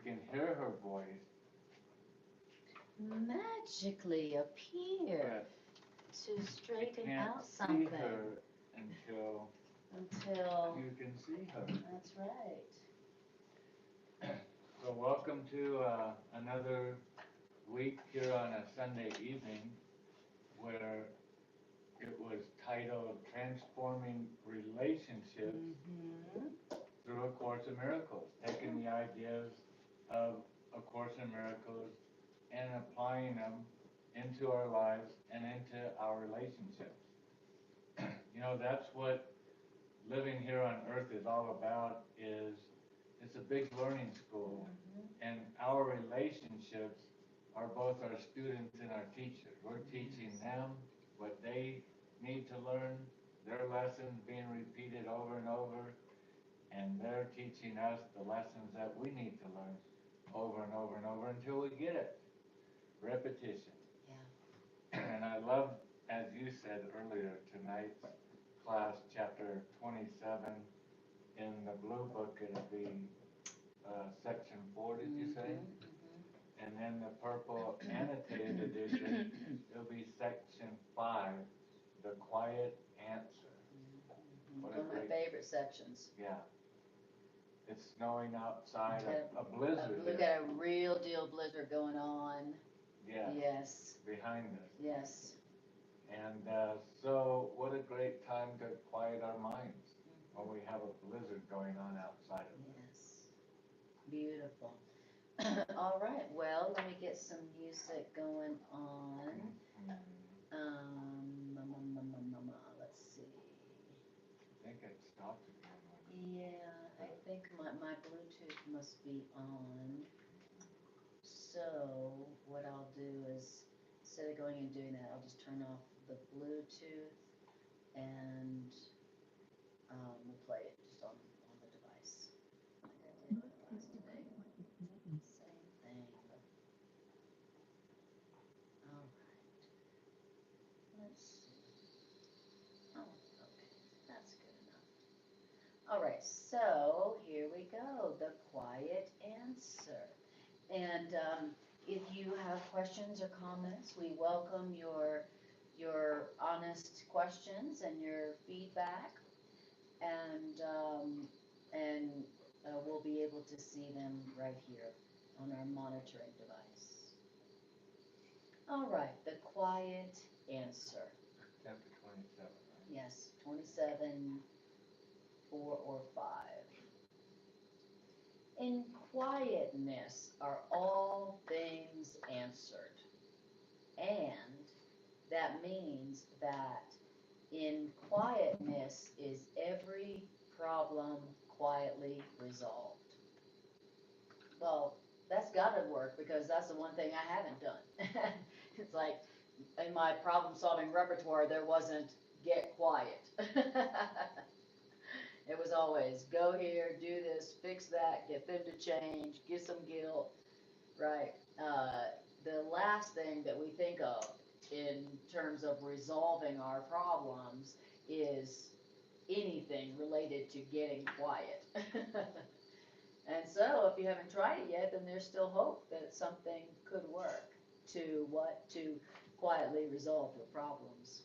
can hear her voice magically appear to straighten out something. You something. can't see her until you can see her. That's right. So welcome to another week here on a Sunday evening where it was titled Transforming Relationships through A Course in Miracles, taking the ideas of A Course in Miracles and applying them into our lives and into our relationships. You know, that's what living here on earth is all about. It's a big learning school, and our relationships are both our students and our teachers. We're teaching them what they need to learn, their lessons being repeated over and over, and they're teaching us the lessons that we need to learn over and over and over until we get it. Repetition. Yeah. And I love, as you said earlier, tonight's class, chapter 27. In the blue book, it'll be section 4, did you say? And then the purple annotated edition, it'll be section 5, the quiet answer. One of my favorite sections. Yeah. It's snowing outside, a blizzard. We got a real deal blizzard going on. Yeah. Yes. Behind us. Yes. And so what a great time to quiet our minds when we have a blizzard going on outside of us. Yes. Beautiful. All right. Well, let me get some music going on. Let's see. I think it stopped again. Yeah, I think my Bluetooth must be on. So what I'll do is, instead of going and doing that, I'll just turn off the Bluetooth and we'll play it just on the device. Like I did last today. Same thing. All right. Let's see. Oh, okay. That's good enough. All right. So here we go. The quiet answer. And if you have questions or comments, we welcome your honest questions and your feedback, and we'll be able to see them right here on our monitoring device. All right, the quiet answer. Chapter 27. Right? Yes, 27, 4 or 5. In quietness are all things answered. And that means that in quietness is every problem quietly resolved. Well, that's got to work because that's the one thing I haven't done. It's like in my problem-solving repertoire, there wasn't get quiet. It was always go here, do this, fix that, get them to change, get some guilt, right? The last thing that we think of in terms of resolving our problems is anything related to getting quiet. And so if you haven't tried it yet, then there's still hope that something could work to quietly resolve your problems.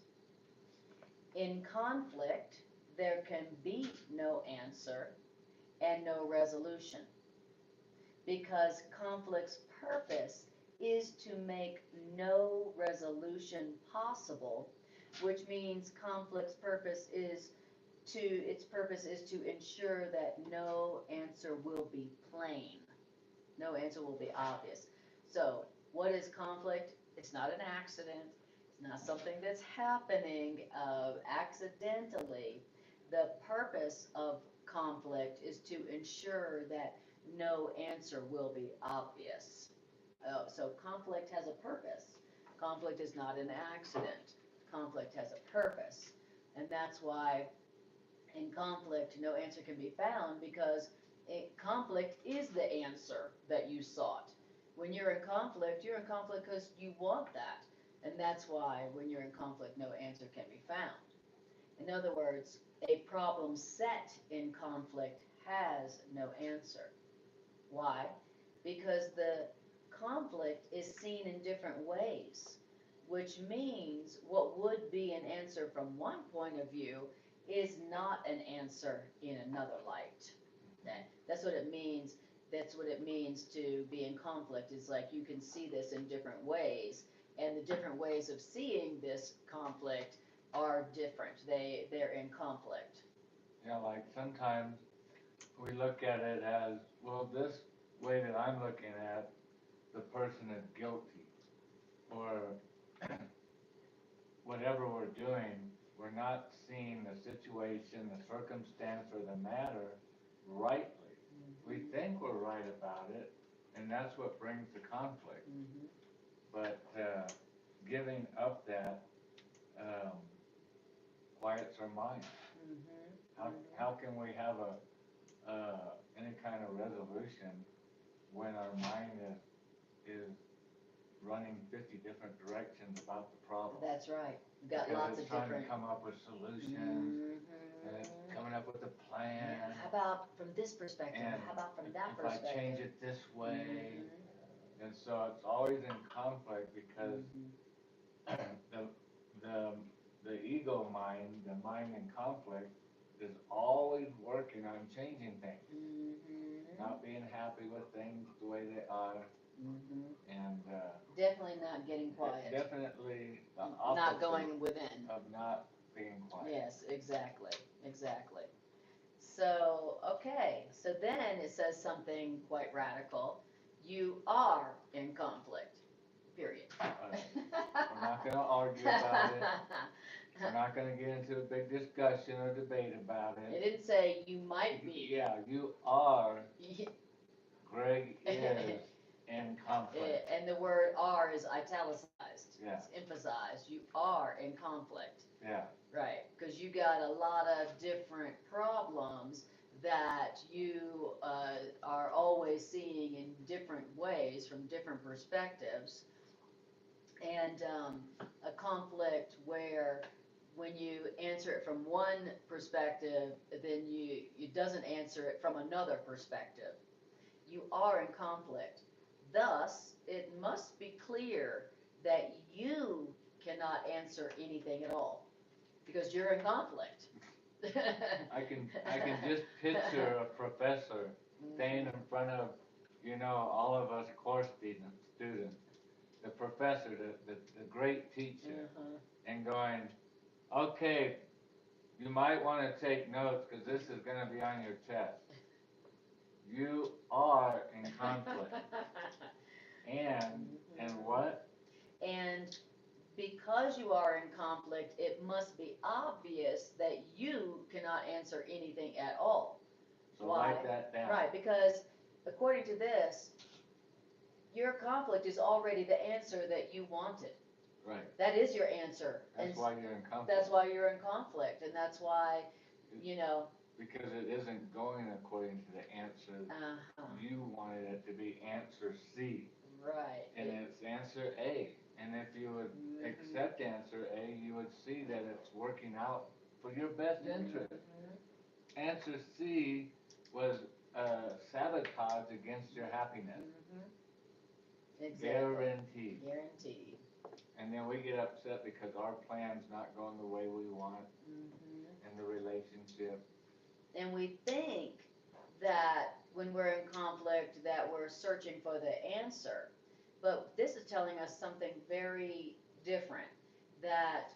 In conflict, there can be no answer and no resolution, because conflict's purpose is to make no resolution possible, which means conflict's purpose is to ensure that no answer will be plain, no answer will be obvious. So what is conflict? It's not an accident. It's not something that's happening accidentally. The purpose of conflict is to ensure that no answer will be obvious. So conflict has a purpose. Conflict is not an accident. Conflict has a purpose. And that's why in conflict, no answer can be found, because conflict is the answer that you sought. When you're in conflict because you want that. And that's why when you're in conflict, no answer can be found. In other words, a problem set in conflict has no answer. Why? because the conflict is seen in different ways, which means what would be an answer from one point of view is not an answer in another light. That's what it means. That's what it means to be in conflict. Is like you can see this in different ways, and the different ways of seeing this conflict are different. They're in conflict. Yeah, like sometimes we look at it as, well, this way that I'm looking at, the person is guilty, or whatever we're doing, we're not seeing the situation, the circumstance, or the matter rightly. We think we're right about it, and that's what brings the conflict. But giving up that quiets our mind. How can we have any kind of resolution when our mind is running 50 different directions about the problem? That's right. We've got Because lots it's of trying different. to come up with solutions, and it's coming up with a plan. How about from this perspective? And How about from that if perspective? I change it this way, and so it's always in conflict because the ego mind, the mind in conflict, is always working on changing things, not being happy with things the way they are, and Definitely not getting quiet. definitely the Not opposite going within. of not being quiet. Yes, exactly. So, okay, so then it says something quite radical. You are in conflict, period. We're not going to argue about it. We're not going to get into a big discussion or debate about It it. didn't say you might be. Yeah, you are. Greg is in conflict. And the word "are" is italicized. Yeah. It's emphasized. You are in conflict. Yeah. Right, because you got a lot of different problems that you are always seeing in different ways from different perspectives, and a conflict where when you answer it from one perspective, then you doesn't answer it from another perspective. You are in conflict. Thus, it must be clear that you cannot answer anything at all, because you're in conflict. I can just picture a professor standing in front of, all of us course students, the professor, the great teacher, and going, okay, you might want to take notes because this is going to be on your test. You are in conflict. And what? And because you are in conflict, it must be obvious that you cannot answer anything at all. So Why? write that down. Right, because according to this, your conflict is already the answer that you wanted. Right. That is your answer. That's why you're in conflict. That's why you're in conflict, and that's why, Because it isn't going according to the answer you wanted it to be, answer C. Right. And it's answer A. And if you would accept answer A, you would see that it's working out for your best interest. Answer C was sabotage against your happiness. Exactly. Guaranteed. And then we get upset because our plan's not going the way we want in the relationship. And we think that when we're in conflict that we're searching for the answer. But this is telling us something very different, that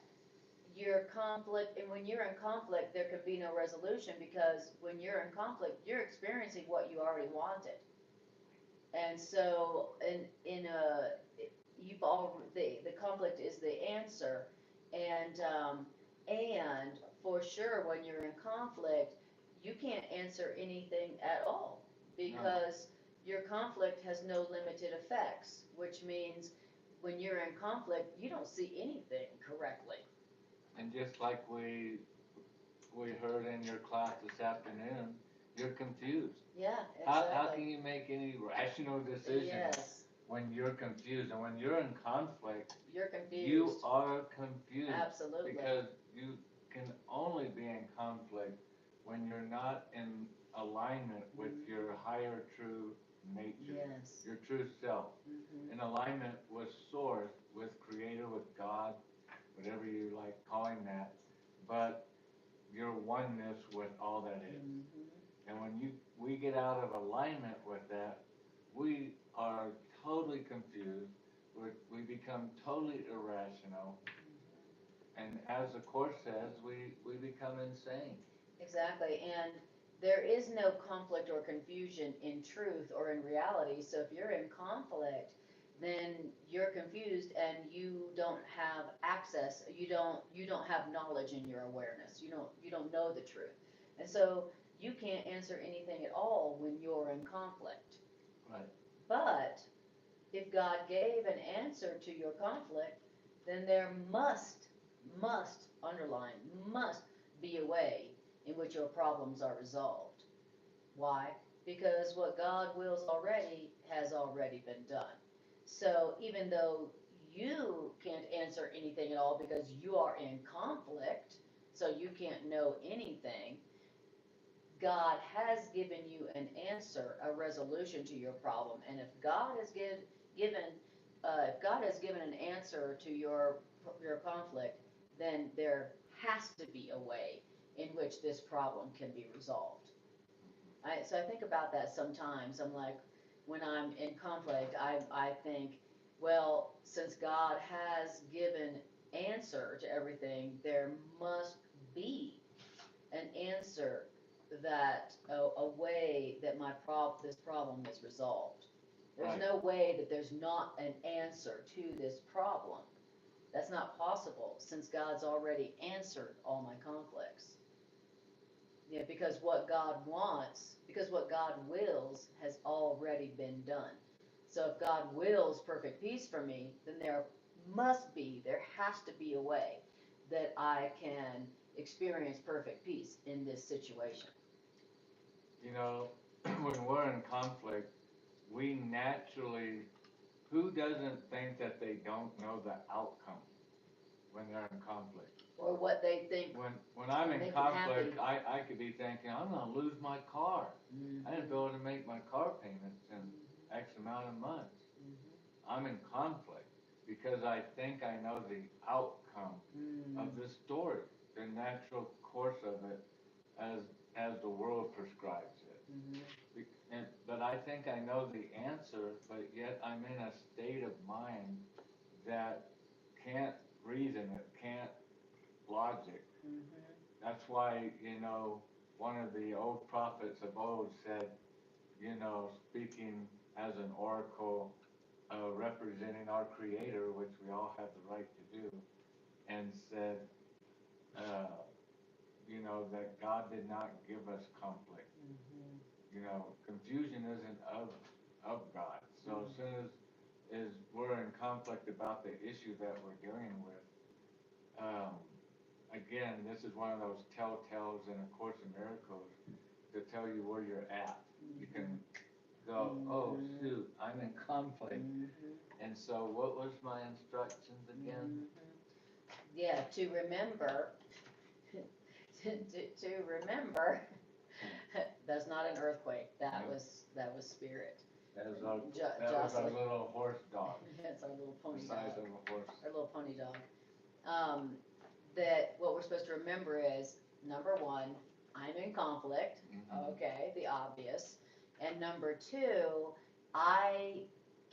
your conflict, and when you're in conflict, there could be no resolution, because when you're in conflict, you're experiencing what you already wanted. And so, the conflict is the answer, and for sure, when you're in conflict, you can't answer anything at all, because your conflict has no limited effects, which means when you're in conflict, you don't see anything correctly. And just like we heard in your class this afternoon, you're confused. Yeah, exactly. How can you make any rational decisions when you're confused? And when you're in conflict, you're confused. You are confused. Absolutely. Because you can only be in conflict when you're not in alignment with your higher true nature. Yes. Yes. your true self, Mhm. in alignment with Source, with Creator, with God, whatever you like calling that, but your oneness with all that is. Mhm. And when we get out of alignment with that, we are totally confused. We become totally irrational. And as the Course says, we become insane. Exactly, and there is no conflict or confusion in truth or in reality. So if you're in conflict, then you're confused and you don't have access. You don't have knowledge in your awareness. You don't know the truth, and so you can't answer anything at all when you're in conflict. Right. But if God gave an answer to your conflict, then there must underline must be a way in which your problems are resolved. Why? Because what God wills already has already been done. So even though you can't answer anything at all because you are in conflict, so you can't know anything, God has given you an answer, a resolution to your problem. And if God has given an answer to your conflict, then there has to be a way in which this problem can be resolved. So I think about that sometimes. I'm like, when I'm in conflict, I think, well, since God has given answer to everything, there must be an answer that a way that this problem is resolved. There's Right. no way that there's not an answer to this problem. That's not possible since God's already answered all my conflicts. Yeah, because what God wants, because what God wills has already been done. So if God wills perfect peace for me, then there has to be a way that I can experience perfect peace in this situation. You know, when we're in conflict, we naturally, who doesn't think that they don't know the outcome when they're in conflict? Or what they think. When I'm in conflict, I could be thinking, I'm going to lose my car. Mm-hmm. I didn't be able to make my car payments in X amount of months. Mm-hmm. I'm in conflict because I think I know the outcome of the story, the natural course of it, as the world prescribes it. But I think I know the answer, but yet I'm in a state of mind that can't reason it, can't logic. That's why, one of the old prophets of old said, speaking as an oracle, representing our Creator, which we all have the right to do, and said, that God did not give us conflict. Confusion isn't of God. So as soon as we're in conflict about the issue that we're dealing with, again, this is one of those telltales in A Course in Miracles to tell you where you're at. You can go, oh shoot, I'm in conflict. And so what was my instructions again? Yeah, to remember, to remember, that's not an earthquake. That was spirit. That was our little horse dog. That's our little pony the dog. size of a horse. Our little pony dog. That what we're supposed to remember is, number one, I'm in conflict. Okay, the obvious. And number two, I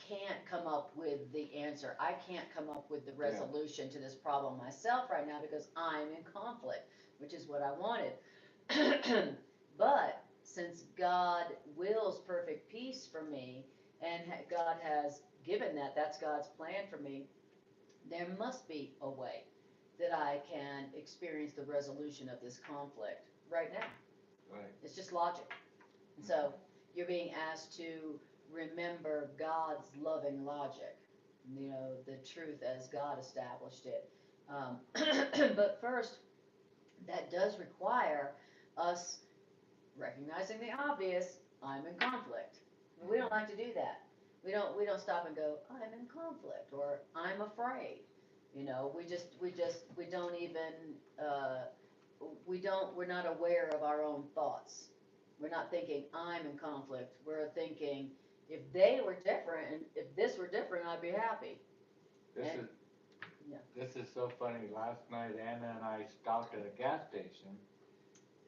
can't come up with the answer. I can't come up with the resolution to this problem myself right now because I'm in conflict, which is what I wanted. But since God wills perfect peace for me, and God has given that's God's plan for me, there must be a way that I can experience the resolution of this conflict right now. Right. It's just logic. And so you're being asked to remember God's loving logic, the truth as God established it. But first, that does require us recognizing the obvious. I'm in conflict. We don't like to do that. We don't stop and go, I'm in conflict, or I'm afraid. We don't even we're not aware of our own thoughts. We're not thinking I'm in conflict. We're thinking, If they were different, and if this were different, I'd be happy. This And- is, yeah. this is so funny. Last night, Anna and I stopped at a gas station,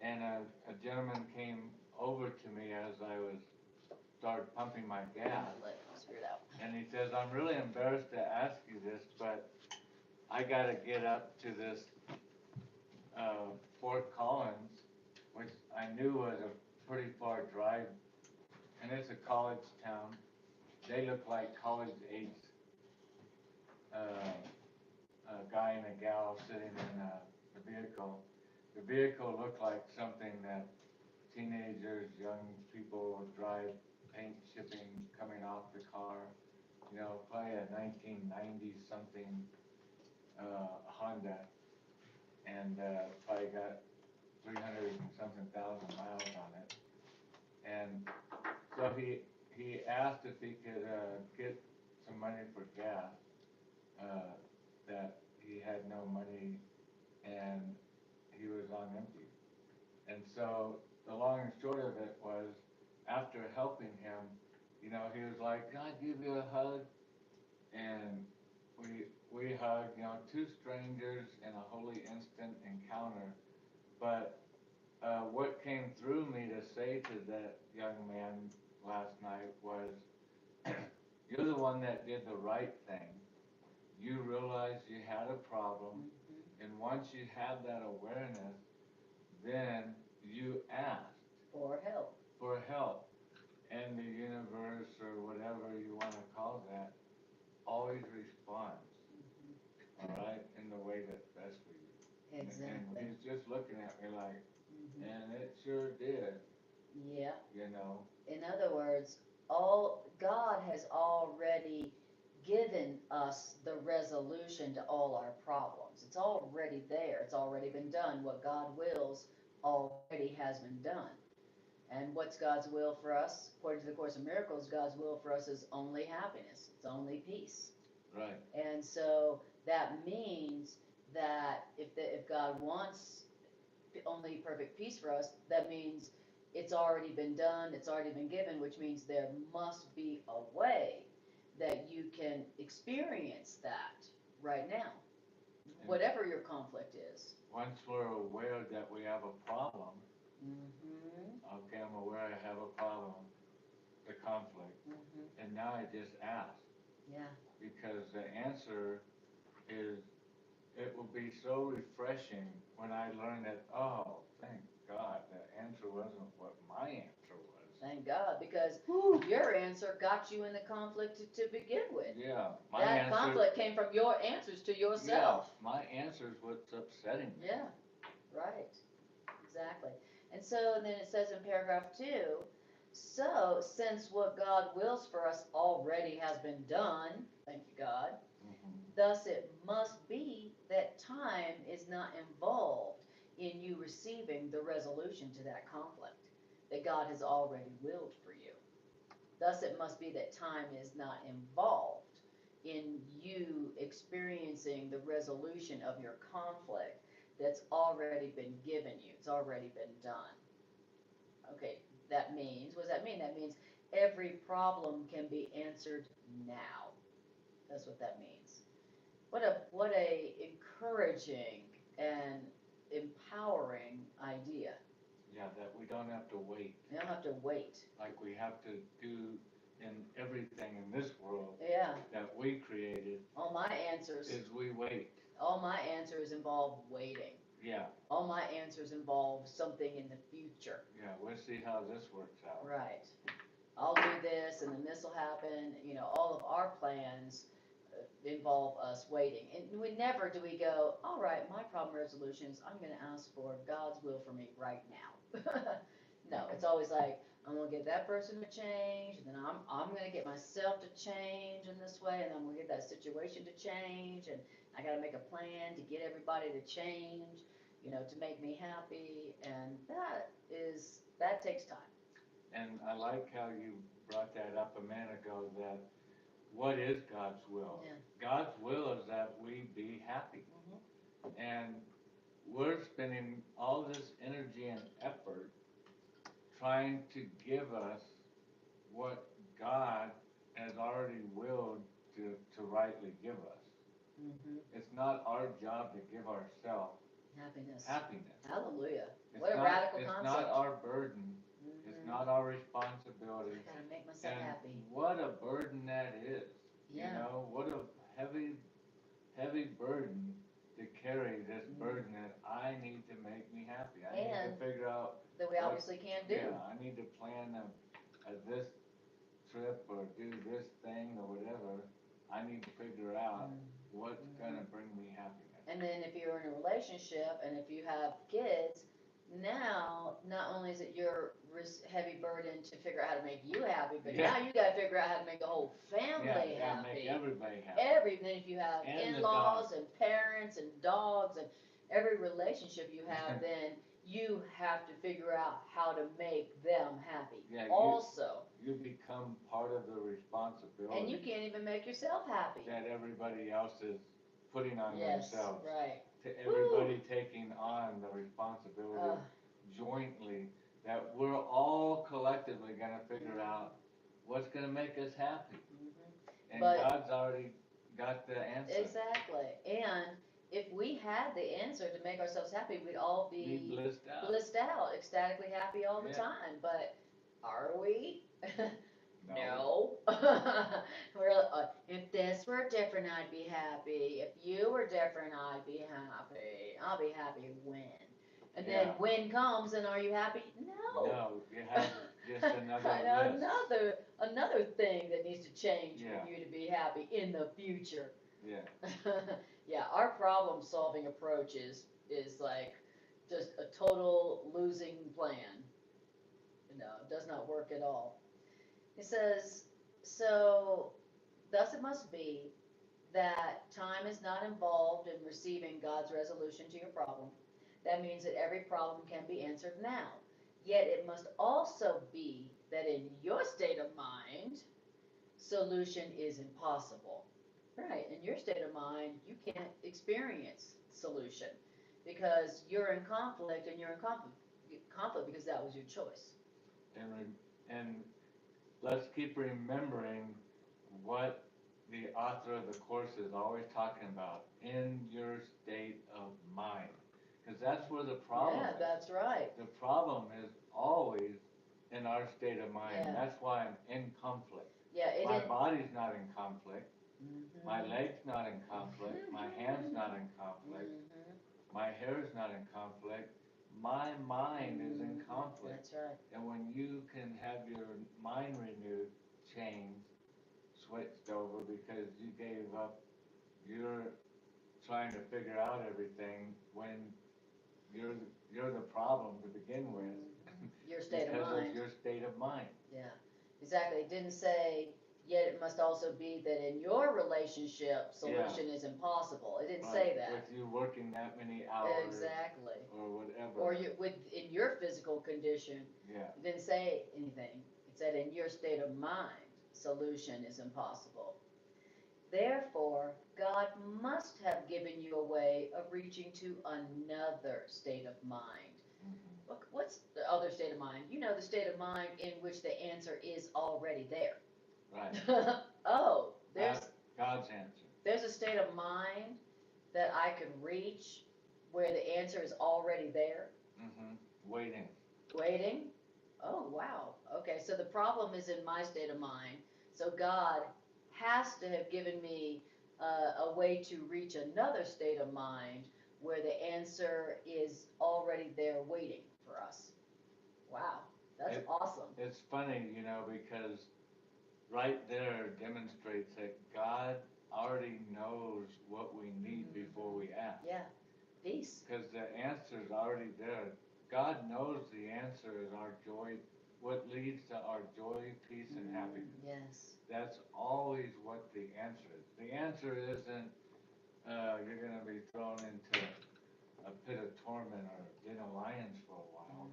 and a gentleman came over to me as I started pumping my gas, Let's figure it out. and he says, "I'm really embarrassed to ask you this, but I gotta get up to this Fort Collins, which I knew was a pretty far drive, and it's a college town. They look like college age a guy and a gal sitting in the vehicle. The vehicle looked like something that teenagers, young people would drive, paint chipping coming off the car. You know, probably a 1990 something Honda, and probably got 300 and something thousand miles on it. And so he asked if he could get some money for gas. That he had no money and he was on empty. And so the long and short of it was, after helping him, you know, he was like, "Can I give you a hug?" And we hugged, you know, two strangers in a holy instant encounter. But what came through me to say to that young man last night was, "You're the one that did the right thing. You realized you had a problem, and once you had that awareness, then you asked For help. for help, and the universe, or whatever you want to call that, always responds, all right, in the way that's best for you." Exactly. And he's just looking at me like, Mhm. and it sure did, Yeah. you know. In other words, God has already given us the resolution to all our problems. It's already there. It's already been done. What God wills already has been done. And what's God's will for us? According to the Course of Miracles, God's will for us is only happiness. It's only peace. Right. And so that means that if God wants only perfect peace for us, that means it's already been done, it's already been given, which means there must be a way that you can experience that right now, whatever your conflict is. Once we're aware that we have a problem, Mm-hmm. okay, I'm aware I have a problem, the conflict, Mm-hmm. and now I just ask, Yeah. because the answer is, it will be so refreshing when I learn that, oh, thank God, the answer wasn't what my answer was. Thank God, because your answer got you in the conflict to begin with. Yeah, my That answer, conflict came from your answers to yourself. yeah, my answer is what's upsetting me. Yeah, right, exactly. And so then it says in paragraph 2, so since what God wills for us already has been done, thank you God, thus it must be that time is not involved in you receiving the resolution to that conflict that God has already willed for you. Thus it must be that time is not involved in you experiencing the resolution of your conflict that's already been given you. It's already been done. Okay, that means, what does that mean? That means every problem can be answered now. That's what that means. What a encouraging and empowering idea. Yeah, that we don't have to wait. You don't have to wait. Like we have to do in everything in this world Yeah. that we created. All my answers. Is we wait. All my answers involve waiting. Yeah. All my answers involve something in the future. Yeah, we'll see how this works out. Right. I'll do this and then this will happen. You know, all of our plans involve us waiting. And we never do we go, all right, my problem resolutions, I'm going to ask for God's will for me right now. No, it's always like, I'm going to get that person to change, and then I'm going to get myself to change in this way, and I'm going to get that situation to change, and I got to make a plan to get everybody to change, you know, to make me happy, and that takes time. And I like how you brought that up a minute ago, that what is God's will? Yeah. God's will is that we be happy. Mm-hmm. And we're spending all this energy and effort trying to give us what God has already willed to rightly give us. Mhm. It's not our job to give ourselves Happiness. happiness. Hallelujah. It's What a not, radical it's concept. not our burden. It's Mhm. not our responsibility. I gotta make myself And happy. what a burden that is. Yeah. You know, what a heavy burden to carry this burden that I need to make me happy. I need And to figure out that we obviously can't do. yeah, I need to plan this trip or do this thing or whatever. I need to figure out what's gonna bring me happiness. And then if you're in a relationship and if you have kids, now not only is it your heavy burden to figure out how to make you happy, but Yeah. now you gotta figure out how to make the whole family Yeah, happy. make everybody happy. Everything, if you have And the in-laws dog. and parents and dogs and every relationship you have, then you have to figure out how to make them happy. Yeah, also. You become part of the responsibility. And you can't even make yourself happy. That everybody else is putting on Yes, themselves. right. To everybody taking on the responsibility jointly, that we're all collectively gonna figure out what's gonna make us happy. And But- God's already got the answer. Exactly. And if we had the answer to make ourselves happy, we'd all Be blissed out. ecstatically happy all the Yeah. time. But are we? No. We're if this were different, I'd be happy. If you were different, I'd be happy. I'll be happy when. And then Yeah. when comes, and are you happy? No. No, you have just another list. Another thing that needs to change Yeah. for you to be happy in the future. Yeah. Yeah, our problem solving approach is like just a total losing plan. No, it does not work at all. It says, so thus it must be that time is not involved in receiving God's resolution to your problem. That means that every problem can be answered now. Yet it must also be that in your state of mind, solution is impossible. Right, in your state of mind, you can't experience solution because you're in conflict and you're in conflict because that was your choice. And let's keep remembering what the author of the course is always talking about, in your state of mind. Because that's where the problem is. Yeah, that's right. The problem is always in our state of mind. Yeah. That's why I'm in conflict. Yeah, My body's not in conflict. Mhm. My leg's not in conflict. My hand's not in conflict. My hair's not in conflict. My mind is in conflict. That's right. And when you can have your mind renewed, changed, switched over because you gave up, you're trying to figure out everything when you're the problem to begin with. Your state of Because mind. of your state of mind. Yeah, exactly. It didn't say, yet it must also be that in your relationship, solution is impossible. It didn't say that. With you working that many hours. Exactly. Or whatever. Or in your physical condition, Yeah. it didn't say anything. It said in your state of mind, solution is impossible. Therefore, God must have given you a way of reaching to another state of mind. Look, what's the other state of mind? You know, the state of mind in which the answer is already there. Right. Oh, there's God's answer. There's a state of mind that I could reach where the answer is already there. Waiting. Waiting? Oh, wow. Okay, so the problem is in my state of mind. So God has to have given me a way to reach another state of mind where the answer is already there waiting for us. Wow, that's awesome. It's funny, you know, because right there demonstrates that God already knows what we need before we ask. Yeah, peace. Because the answer's already there. God knows the answer is our joy, what leads to our joy, peace, and happiness. Yes. That's always what the answer is. The answer isn't you're going to be thrown into a pit of torment or den of lions for a while,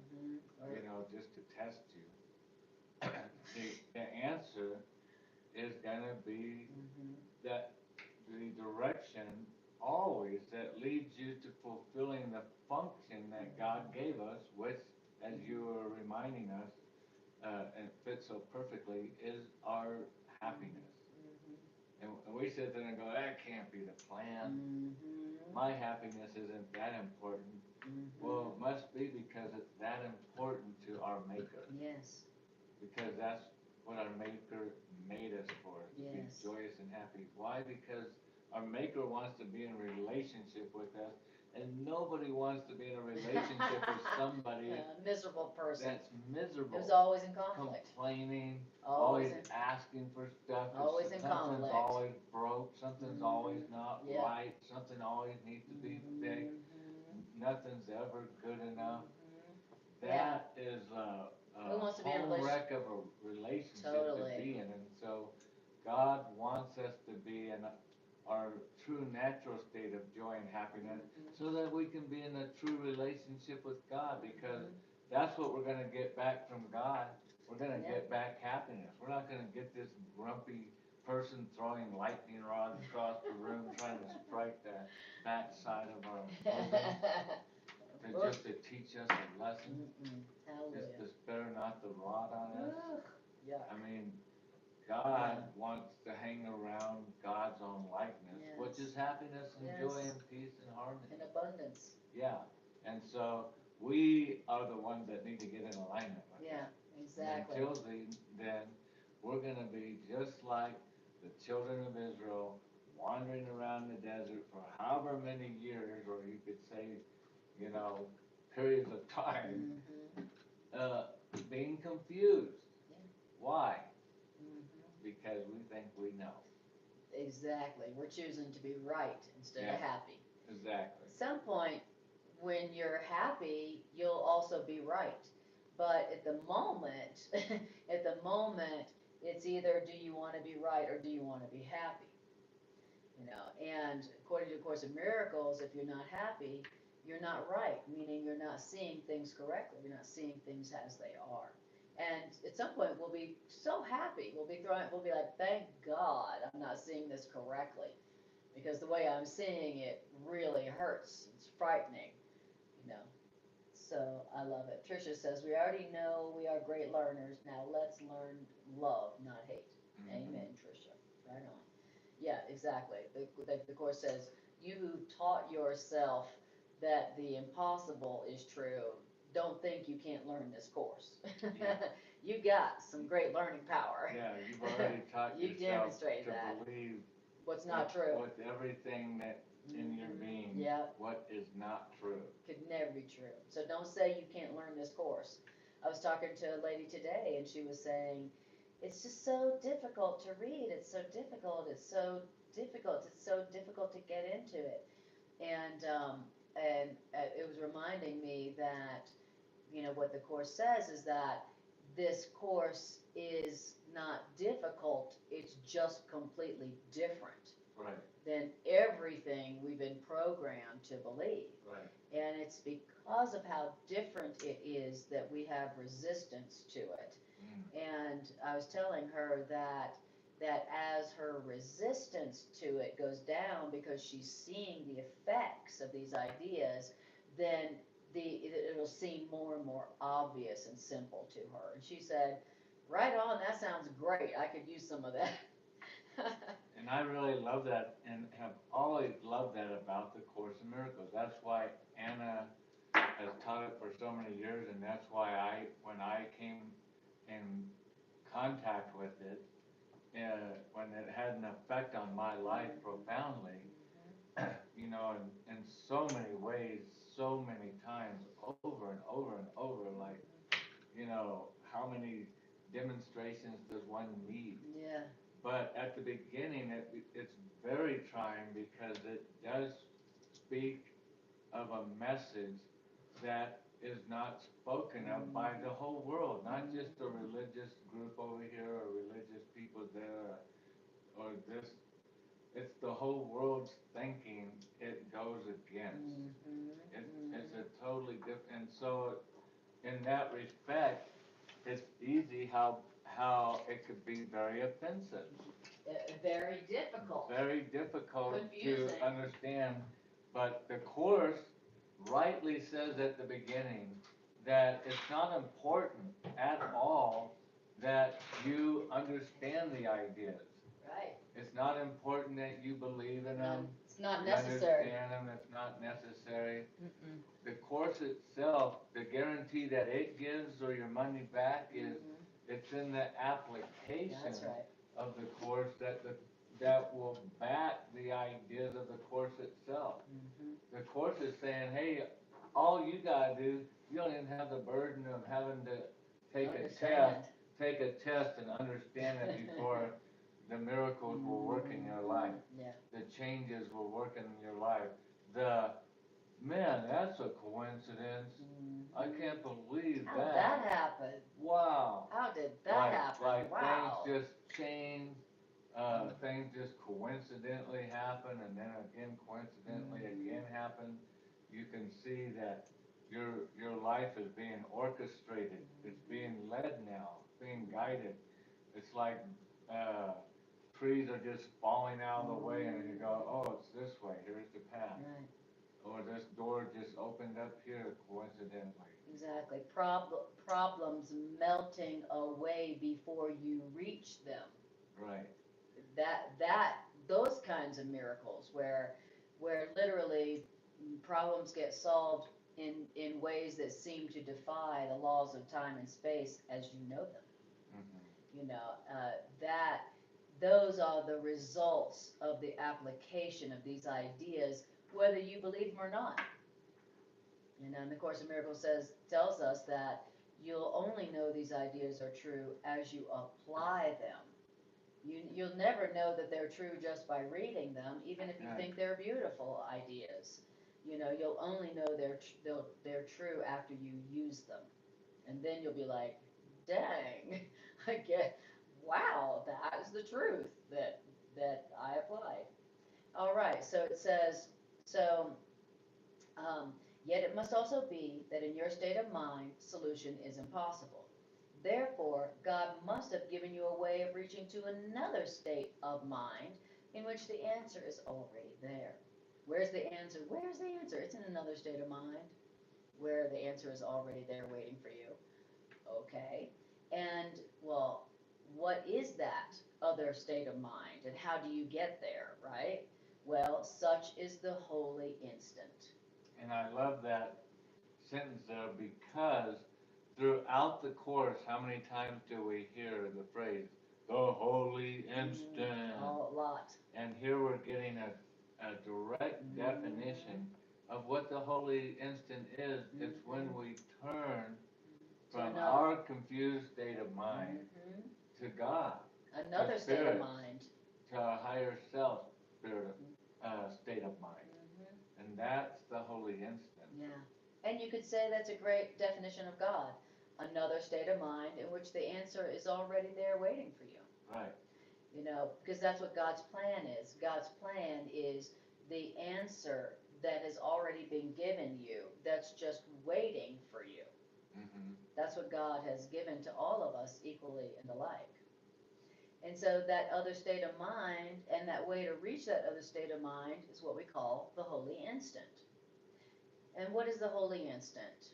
you know, just to test you. The answer is going to be that the direction always that leads you to fulfilling the function that God gave us, which, as you were reminding us, and fits so perfectly, is our happiness. And we sit there and go, that can't be the plan. My happiness isn't that important. Well, it must be because it's that important to our Maker. Yes. Because that's what our Maker made us for, to be joyous and happy. Why? Because our Maker wants to be in a relationship with us, and nobody wants to be in a relationship with somebody miserable person that's miserable. Who's always in conflict. Complaining, always asking for stuff. Always in something's conflict. always broke, something's always not right, something always needs to be fixed. Nothing's ever good enough. That is a whole wreck of a relationship to be in. And so God wants us to be in our true natural state of joy and happiness so that we can be in a true relationship with God, because that's what we're going to get back from God. We're going to get back happiness. We're not going to get this grumpy person throwing lightning rods across the room trying to strike the backside of our just to teach us a lesson. It's to spare not the rod on us. I mean, God wants to hang around God's own likeness, which is happiness and joy and peace and harmony. And abundance. Yeah. And so we are the ones that need to get in alignment with that. Exactly. Until then, we're going to be just like the children of Israel wandering around the desert for however many years, or you could say, periods of time, being confused. Why? Because we think we know. Exactly. We're choosing to be right instead of happy. Exactly. At some point, when you're happy, you'll also be right. But at the moment, it's either do you want to be right or do you want to be happy? And according to the Course in Miracles, if you're not happy, you're not right, meaning you're not seeing things correctly. You're not seeing things as they are. And at some point, we'll be so happy. We'll be like, thank God I'm not seeing this correctly. Because the way I'm seeing it really hurts. It's frightening, So I love it. Tricia says, we already know we are great learners. Now let's learn love, not hate. Amen, Tricia. Right on. Yeah, exactly. The Course says, you who taught yourself that the impossible is true, don't think you can't learn this course. You got some great learning power. Yeah, you've already taught you yourself demonstrated to believe what's not true. With everything that in your being, what is not true. Could never be true. So don't say you can't learn this course. I was talking to a lady today, and she was saying, it's just so difficult to read. It's so difficult. It's so difficult. It's so difficult to get into it. And it was reminding me that, what the Course says is that this course is not difficult. It's just completely different than everything we've been programmed to believe. And it's because of how different it is that we have resistance to it. And I was telling her that as her resistance to it goes down because she's seeing the effects of these ideas, then it'll seem more and more obvious and simple to her. And she said, right on, that sounds great. I could use some of that. And I really love that and have always loved that about the Course in Miracles. That's why Anna has taught it for so many years, and that's why when I came in contact with it, when it had an effect on my life profoundly, in so many ways, so many times, over and over and over, like, how many demonstrations does one need? But at the beginning, it's very trying because it does speak of a message that is not spoken of by the whole world, not just a religious group over here or religious people there or this. It's the whole world's thinking it goes against. It's a totally different, and so in that respect, it's easy how it could be very offensive. Very difficult. Very difficult Confusing. To understand, but the Course rightly says at the beginning that it's not important at all that you understand the ideas. Right. It's not important that you believe in them. It's not You necessary. understand them, it's not necessary. Mm-mm. The course itself, the guarantee that it gives or your money back is, it's in the application That's right. of the course that will back the ideas of the course itself. The course is saying, hey, all you gotta do, you don't even have the burden of having to take a test and understand it before the miracles will work in your life. Yeah. The changes will work in your life. Man, that's a coincidence. I can't believe How that. did that happen? Wow. How did that happen? Like Wow. things just change, things just coincidentally happen, and then again coincidentally again happen. You can see that your life is being orchestrated. It's being led now. It's being guided. It's like trees are just falling out of the way, and you go, oh, it's this way. Here's the path. Right. Or this door just opened up here coincidentally. Exactly. Problems melting away before you reach them. Right. Those kinds of miracles where literally problems get solved in ways that seem to defy the laws of time and space as you know them. You know, those are the results of the application of these ideas, whether you believe them or not. And then the Course in Miracles tells us that you'll only know these ideas are true as you apply them. You'll never know that they're true just by reading them, even if you think they're beautiful ideas. You know, you'll only know they're true after you use them. And then you'll be like, dang, wow, that is the truth that I applied. All right, so it says, yet it must also be that in your state of mind, solution is impossible. Therefore, God must have given you a way of reaching to another state of mind in which the answer is already there. Where's the answer? Where's the answer? It's in another state of mind where the answer is already there waiting for you. Okay. And, well, what is that other state of mind and how do you get there, right? Well, such is the holy instant. And I love that sentence there because throughout the Course, how many times do we hear the phrase, the holy instant? A lot. And here we're getting a direct definition of what the holy instant is. It's when we turn from our confused state of mind to God. Another state of mind. To a higher self spirit, state of mind. And that's the holy instant. Yeah. And you could say that's a great definition of God. Another state of mind in which the answer is already there waiting for you. Right. You know, because that's what God's plan is. God's plan is the answer that has already been given you, that's just waiting for you. That's what God has given to all of us equally and alike. And so that other state of mind and that way to reach that other state of mind is what we call the holy instant. And what is the holy instant?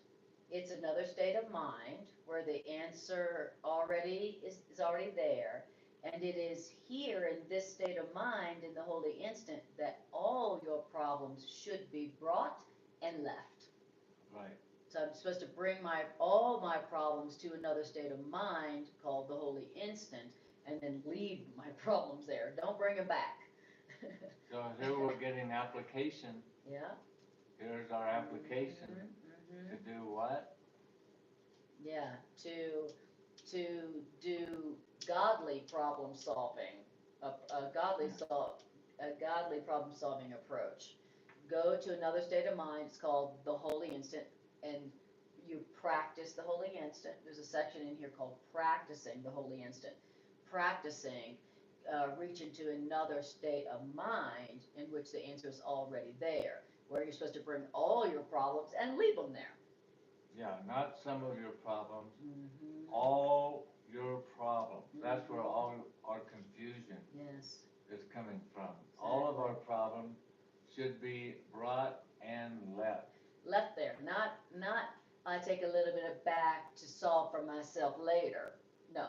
It's another state of mind where the answer already is already there. And it is here in this state of mind in the holy instant that all your problems should be brought and left. Right. So I'm supposed to bring all my problems to another state of mind called the holy instant and then leave my problems there. Don't bring them back. So here we're getting application. Yeah. Here's our application to do what? Yeah, to do godly problem solving, a godly problem solving approach. Go to another state of mind. It's called the holy instant, and you practice the holy instant. There's a section in here called practicing the holy instant. Practicing reaching to another state of mind in which the answer is already there, where you're supposed to bring all your problems and leave them there. Yeah, not some of your problems, all your problems. That's where all our confusion is coming from. Exactly. All of our problems should be brought and left. Left there, not. It's take a little bit of back to solve for myself later. No.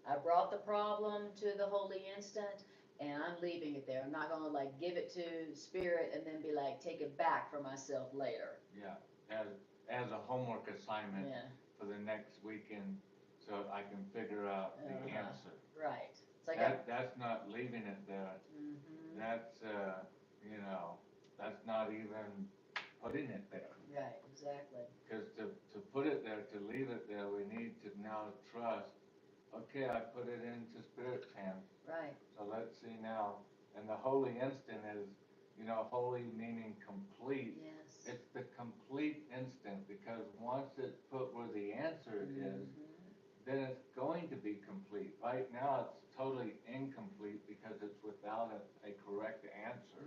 I brought the problem to the holy instant, and I'm leaving it there. I'm not gonna like give it to spirit and then be like, take it back for myself later. Yeah, as a homework assignment Yeah, for the next weekend, so I can figure out the answer. right. It's like That's not leaving it there. mm-hmm. That's, that's not even putting it there. Right, exactly. Because to put it there, to leave it there, we need to now trust, okay, I put it into Spirit's hands. Right. So let's see now. And the holy instant is, holy meaning complete. Yes. It's the complete instant, because once it's put where the answer is, then it's going to be complete. Right now it's totally incomplete because it's without a correct answer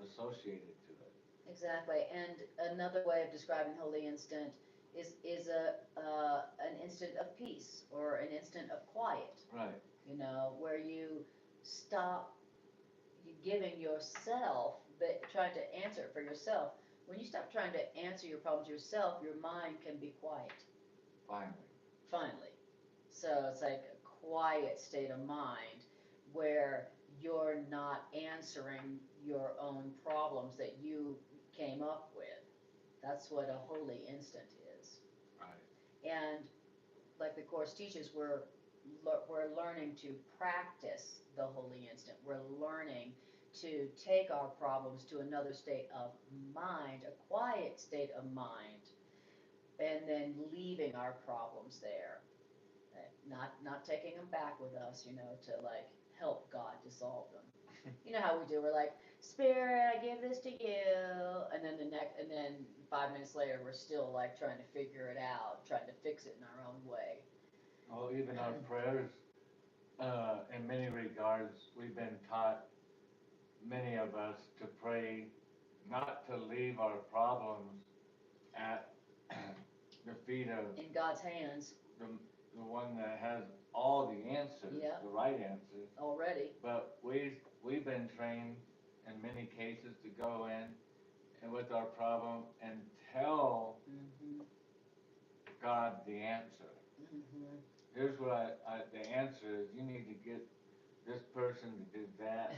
associated to it. Exactly. And another way of describing holy instant is an instant of peace or an instant of quiet. Right. Where you stop giving yourself, trying to answer it for yourself. When you stop trying to answer your problems yourself, your mind can be quiet. Finally. So it's like a quiet state of mind where you're not answering your own problems that you came up with. That's what a holy instant is. Right. And like the Course teaches, we're learning to practice the holy instant. We're learning to take our problems to another state of mind, a quiet state of mind, and then leaving our problems there. Not taking them back with us, to like help God to solve them. You know how we do, we're like, Spirit, I give this to you, and then 5 minutes later we're still like trying to figure it out, trying to fix it in our own way. Well, even our prayers, in many regards, we've been taught, many of us, to pray not to leave our problems at the feet of In God's hands. The one that has all the answers, Yep. the right answers. Already. But we've been trained in many cases to go in and with our problem and tell God the answer. Here's what the answer is. You need to get this person to do that,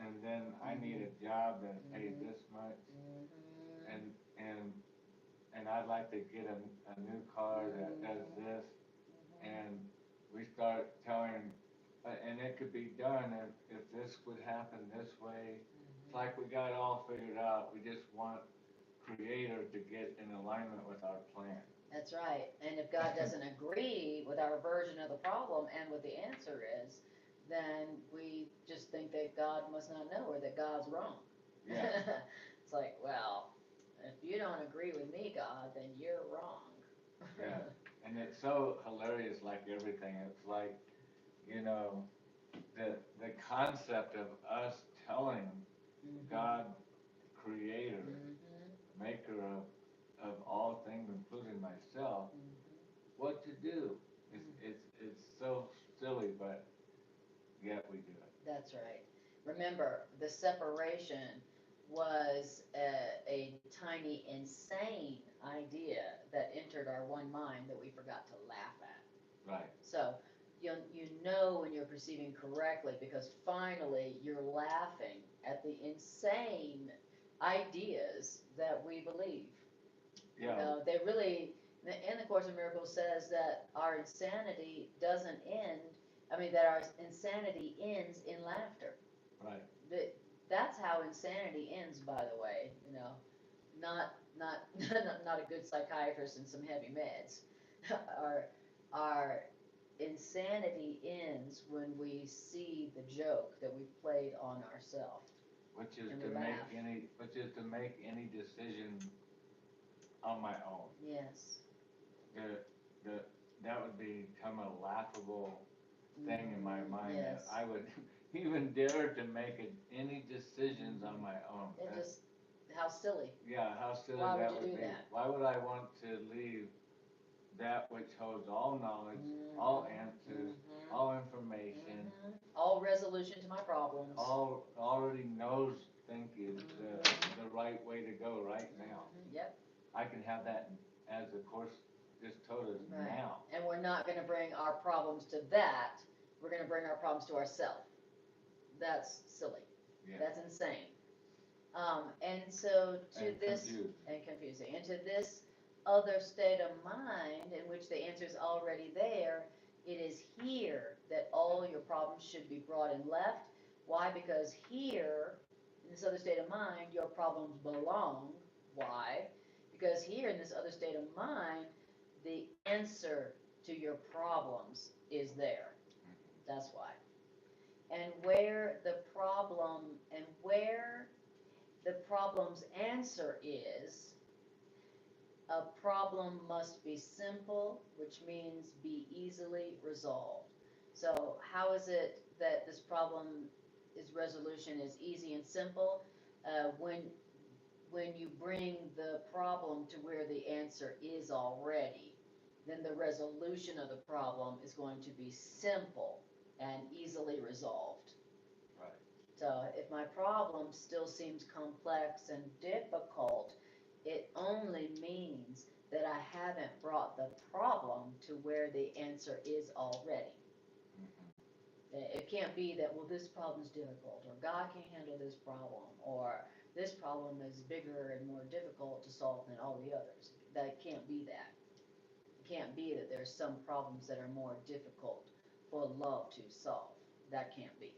and then I need a job that pays this much, and I'd like to get a new car that does this, and we start telling, and it could be done if this would happen this way. It's like we got it all figured out. We just want Creator to get in alignment with our plan. That's right. And if God doesn't agree with our version of the problem and what the answer is, then we just think that God must not know or that God's wrong. Yeah. It's like, well, if you don't agree with me, God, then you're wrong. Yeah. And it's so hilarious, like everything. It's like, the concept of us telling God, Creator, Maker of all things, including myself, what to do. It's so silly, but yet we do it. That's right. Remember, the separation was a tiny, insane idea that entered our one mind that we forgot to laugh at. Right. So you know when you're perceiving correctly because finally you're laughing at the insane ideas that we believe. Yeah. They really, in the Course in Miracles says that our insanity doesn't end, that our insanity ends in laughter. Right. That's how insanity ends, by the way, not a good psychiatrist and some heavy meds. Our insanity ends when we see the joke that we've played on ourselves. Which is to make any decision on my own. Yes. That would become a laughable thing in my mind. Yes. That I would even dare to make any decisions on my own. Just how silly. Yeah, how silly Why that would you would do be. that? Why would I want to leave that which holds all knowledge, all answers, all information, all resolution to my problems, all already knows, thank you, the right way to go right now. Yep. I can have that as the course just told us Right. now. And we're not gonna bring our problems to that, we're gonna bring our problems to ourselves. That's silly. Yeah. That's insane. And so to And this, confused. and confusing, and to this other state of mind in which the answer is already there, it is here that all your problems should be brought and left. Why? Because here, in this other state of mind, your problems belong. Why? Because here in this other state of mind, the answer to your problems is there. That's why. And where the problem's answer is, a problem must be simple, which means be easily resolved. So how is it that this problem's resolution is easy and simple? When you bring the problem to where the answer is already, then the resolution of the problem is going to be simple and easily resolved. Right. So if my problem still seems complex and difficult, it only means that I haven't brought the problem to where the answer is already. It can't be that, well, this problem's difficult, or God can't handle this problem, or this problem is bigger and more difficult to solve than all the others. That can't be that. It can't be that there's some problems that are more difficult for love to solve. That can't be.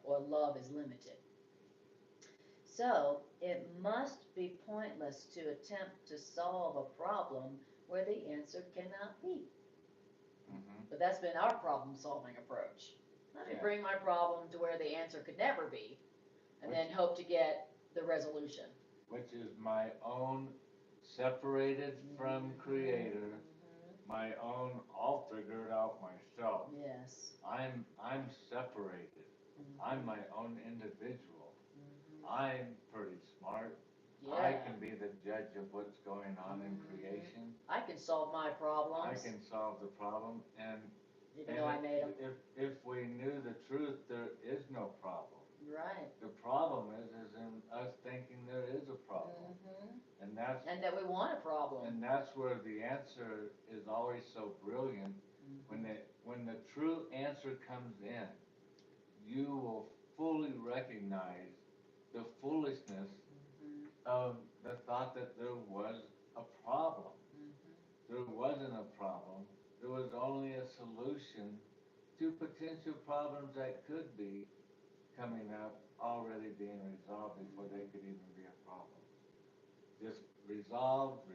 Or love is limited. So it must be pointless to attempt to solve a problem where the answer cannot be. But that's been our problem-solving approach. Let me bring my problem to where the answer could never be, and then hope to get the resolution. Which is my own separated from Creator, my own, I'll figure it out myself. Yes. I'm separated. I'm my own individual. I'm pretty smart. Yeah. I can be the judge of what's going on in creation. I can solve my problems. I can solve the problem, and even though I made them. If we knew the truth, there is no problem. Right. The problem is in us thinking there is a problem, and that we want a problem. And that's where the answer is always so brilliant. When the true answer comes in, you will fully recognize the foolishness of the thought that there was a problem. There wasn't a problem. There was only a solution to potential problems that could be coming up, already being resolved before they could even be a problem. Just resolved,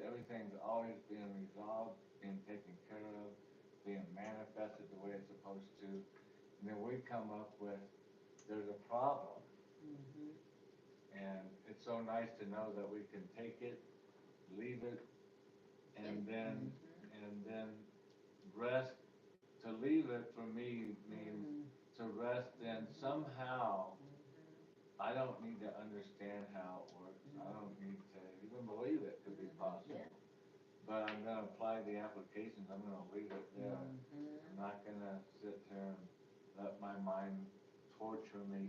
everything's always being resolved, being taken care of, being manifested the way it's supposed to. And then we come up with, there's a problem. And it's so nice to know that we can take it, leave it, and then rest. To leave it for me means to rest in somehow. I don't need to understand how it works. I don't need to even believe it could be possible. But I'm going to apply the applications. I'm going to leave it there. I'm not going to sit here and let my mind torture me,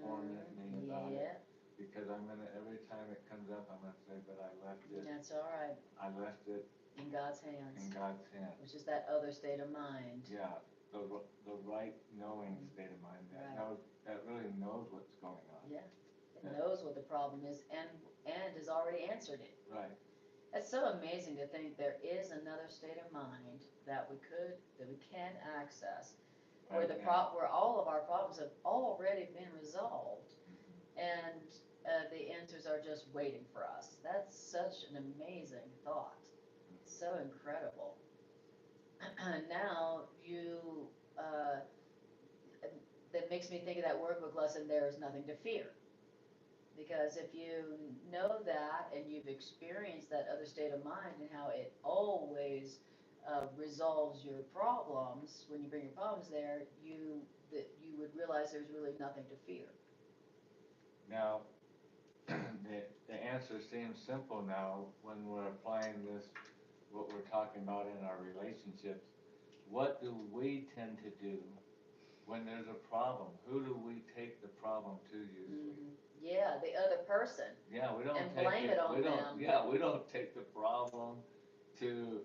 torment me about it. Because I'm going to, every time it comes up, I'm going to say, but I left it. That's all right. I left it in God's hands. In God's hands. Which is that other state of mind. Yeah, the right knowing state of mind that knows, that really knows what's going on. Yeah, it knows what the problem is and has already answered it. Right. It's so amazing to think there is another state of mind that we can access, where where all of our problems have already been resolved, and the answers are just waiting for us. That's such an amazing thought. It's so incredible. Now that makes me think of that workbook lesson, there is nothing to fear. Because if you know that and you've experienced that other state of mind and how it always resolves your problems, when you bring your problems there, you would realize there's really nothing to fear. Now, the answer seems simple now when we're applying this, what we're talking about in our relationships. What do we tend to do when there's a problem, who do we take the problem to usually? Yeah, the other person. Yeah, we don't And take blame it on we don't, them. Yeah, we don't take the problem to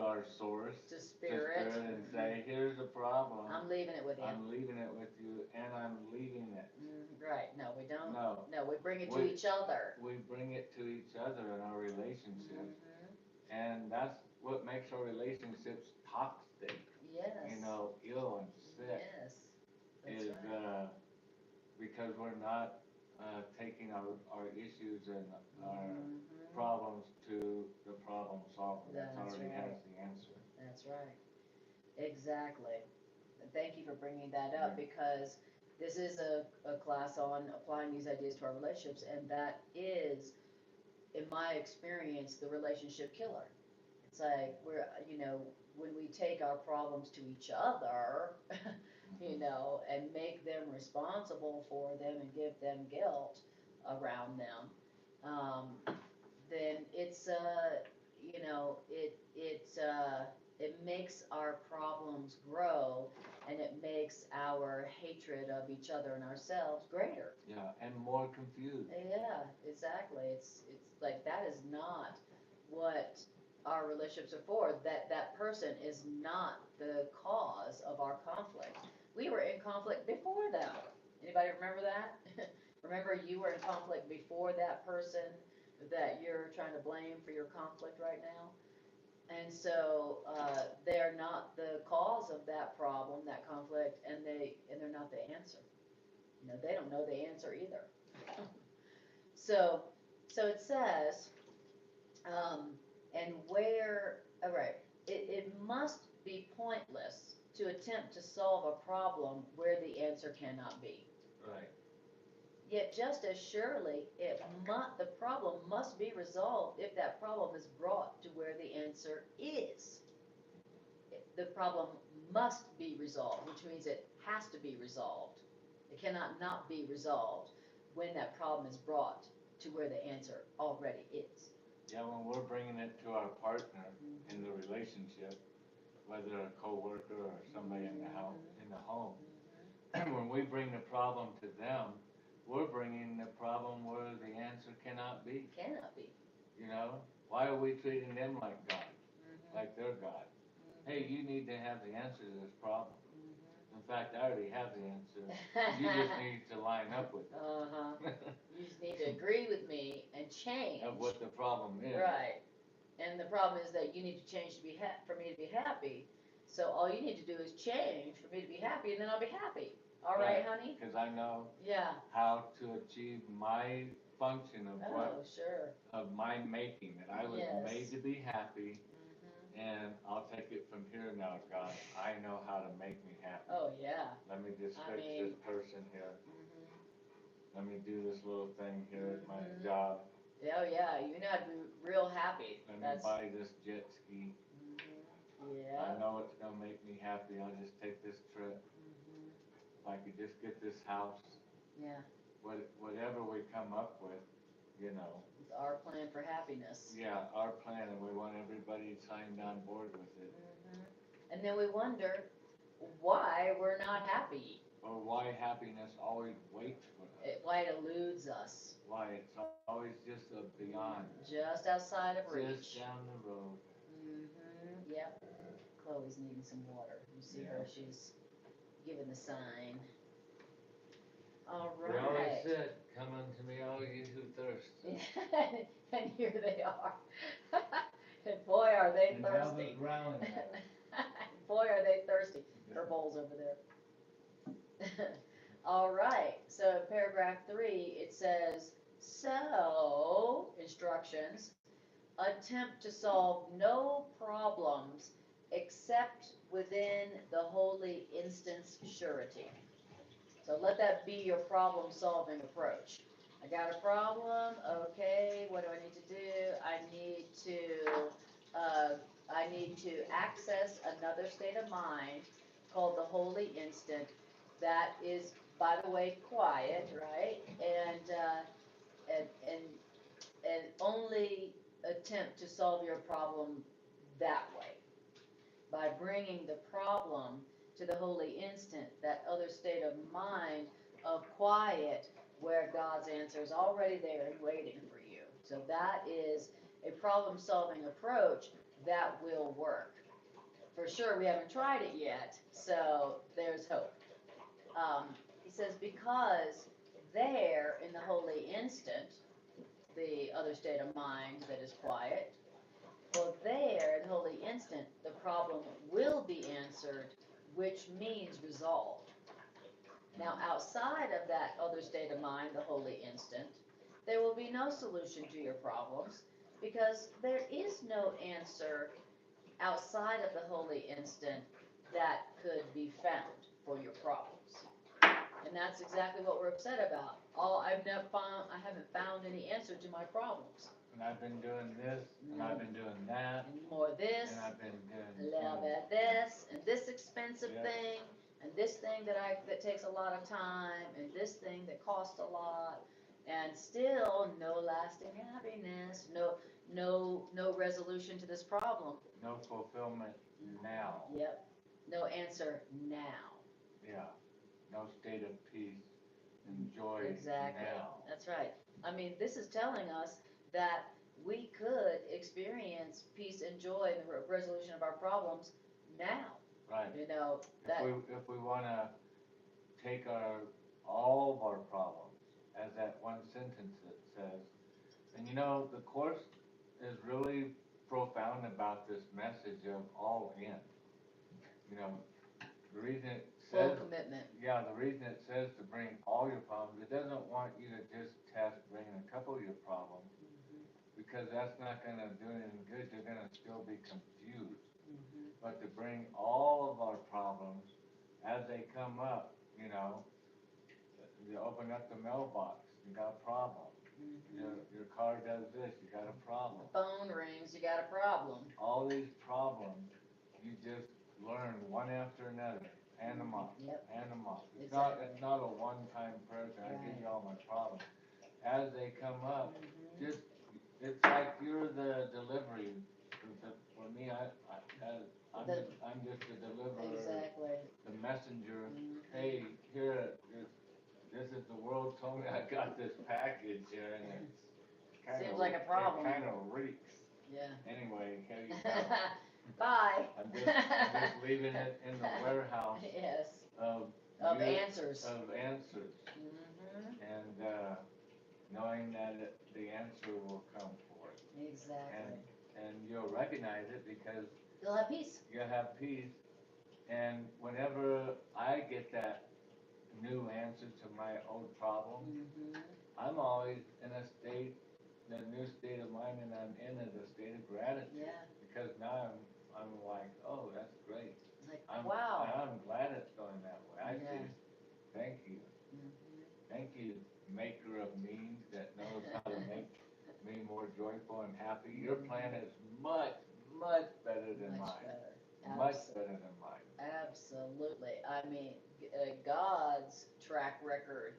our source, To spirit. and say, here's the problem. I'm leaving it with you. I'm leaving it with you, and I'm leaving it. Right, no, we don't. No. No, we bring it to each other. We bring it to each other in our relationships, and that's what makes our relationships toxic. Yes. You know, ill and sick. Yes. That's Is right. Because we're not taking our issues and our problems to the problem solver that already has the answer. That's right. Exactly. And thank you for bringing that up, because this is a class on applying these ideas to our relationships, and that is, in my experience, the relationship killer. It's like when we take our problems to each other, and make them responsible for them and give them guilt around them, then it's it makes our problems grow, and it makes our hatred of each other and ourselves greater. Yeah, and more confused. Yeah, exactly. It's like, that is not what our relationships are for. That person is not the cause of our conflict. We were in conflict before them. Anybody remember that? Remember, you were in conflict before that person that you're trying to blame for your conflict right now? And so they're not the cause of that problem, that conflict, and they're not the answer. They don't know the answer either. So it says, it must be pointless to attempt to solve a problem where the answer cannot be. Right. Yet just as surely, the problem must be resolved if that problem is brought to where the answer is. The problem must be resolved, which means it has to be resolved. It cannot not be resolved when that problem is brought to where the answer already is. Yeah, when we're bringing it to our partner in the relationship, whether a coworker or somebody in the house, in the home, when we bring the problem to them, we're bringing the problem where the answer cannot be. Cannot be. Why are we treating them like God, like they're God? Hey, you need to have the answer to this problem. In fact, I already have the answer. You just need to line up with it. You just need to agree with me and change. Of what the problem is. Right. And the problem is that you need to change to be for me to be happy. So all you need to do is change for me to be happy, and then I'll be happy. All right, honey? Because I know how to achieve my function of of my making, that I was made to be happy, and I'll take it from here now, God. I know how to make me happy. Oh, yeah. Let me just fix this person here. Let me do this little thing here at my job. Oh, yeah, you know how to be real happy. Let me buy this jet ski. Yeah. I know it's going to make me happy. I'll just take this trip. If I could just get this house. Yeah. Whatever we come up with, It's our plan for happiness. Yeah, our plan, and we want everybody signed on board with it. And then we wonder why we're not happy. Or why happiness always waits for us. Why it eludes us. Why it's always just beyond. Just outside of reach. Just down the road. Yep. Chloe's needing some water. You see her, she's giving the sign. All right. We always said, come unto me, all you who thirst. And here they are. And boy, are they thirsty. Boy, are they thirsty. Her bowl's over there. All right. So in paragraph 3, it says, so, instructions, attempt to solve no problems except within the holy instance surety. So let that be your problem-solving approach. I got a problem. Okay, what do I need to do? I need to access another state of mind called the holy instant. That is, by the way, quiet, right? And only attempt to solve your problem that way, by bringing the problem to the holy instant, that other state of mind of quiet where God's answer is already there and waiting for you. So that is a problem-solving approach that will work. For sure, we haven't tried it yet, so there's hope. He says, because there in the holy instant, the other state of mind that is quiet, well, there in the holy instant, the problem will be answered, which means resolved. Now, outside of that other state of mind, the holy instant, there will be no solution to your problems, because there is no answer outside of the holy instant that could be found for your problems. And that's exactly what we're upset about. I haven't found any answer to my problems. And I've been doing this, and I've been doing that, And more this, and I've been a doing little bit of this, and this expensive Yeah. thing, and this thing that takes a lot of time, and this thing that costs a lot, and still no lasting happiness, no resolution to this problem. no fulfillment now. Yep, no answer now. Yeah, no state of peace and joy Exactly. now. That's right. I mean, this is telling us that we could experience peace and joy in the resolution of our problems now. Right. You know, that, If we want to take all of our problems, as that one sentence that says, and you know, the Course is really profound about this message of all in. You know, the reason it full says, commitment. yeah, the reason it says to bring all your problems, it doesn't want you to just test bringing a couple of your problems, because that's not going to do anything good. You're going to still be confused. But to bring all of our problems as they come up, you know, you open up the mailbox, you got a problem. Your car does this, you got a problem. Phone rings, you got a problem. All these problems, you just learn one after another. Hand them off. Yep. Hand them off. It's Exactly. not a one-time person. I give you all my problems. As they come up, just it's like you're the delivery. For me, I'm just the deliverer, Exactly. the messenger. Hey, here, this is the world told me I got this package here, and it's kind Seems like a problem. It kind of reeks. Yeah. Anyway, here you go. Bye. I'm just leaving it in the warehouse Yes. of Answers. Of answers, and knowing that the answer will come forth. Exactly. And you'll recognize it because You'll have peace. you'll have peace. And whenever I get that new answer to my old problem, I'm always in a new state of mind, and I'm in a state of gratitude. Yeah. Because now I'm like, oh, that's great. Like, I'm glad it's going that way. I see. Thank you. Thank you, maker of means that knows how to make me more joyful and happy. Your plan is much, much better than Much mine. better. Much better than mine. Absolutely. I mean, God's track record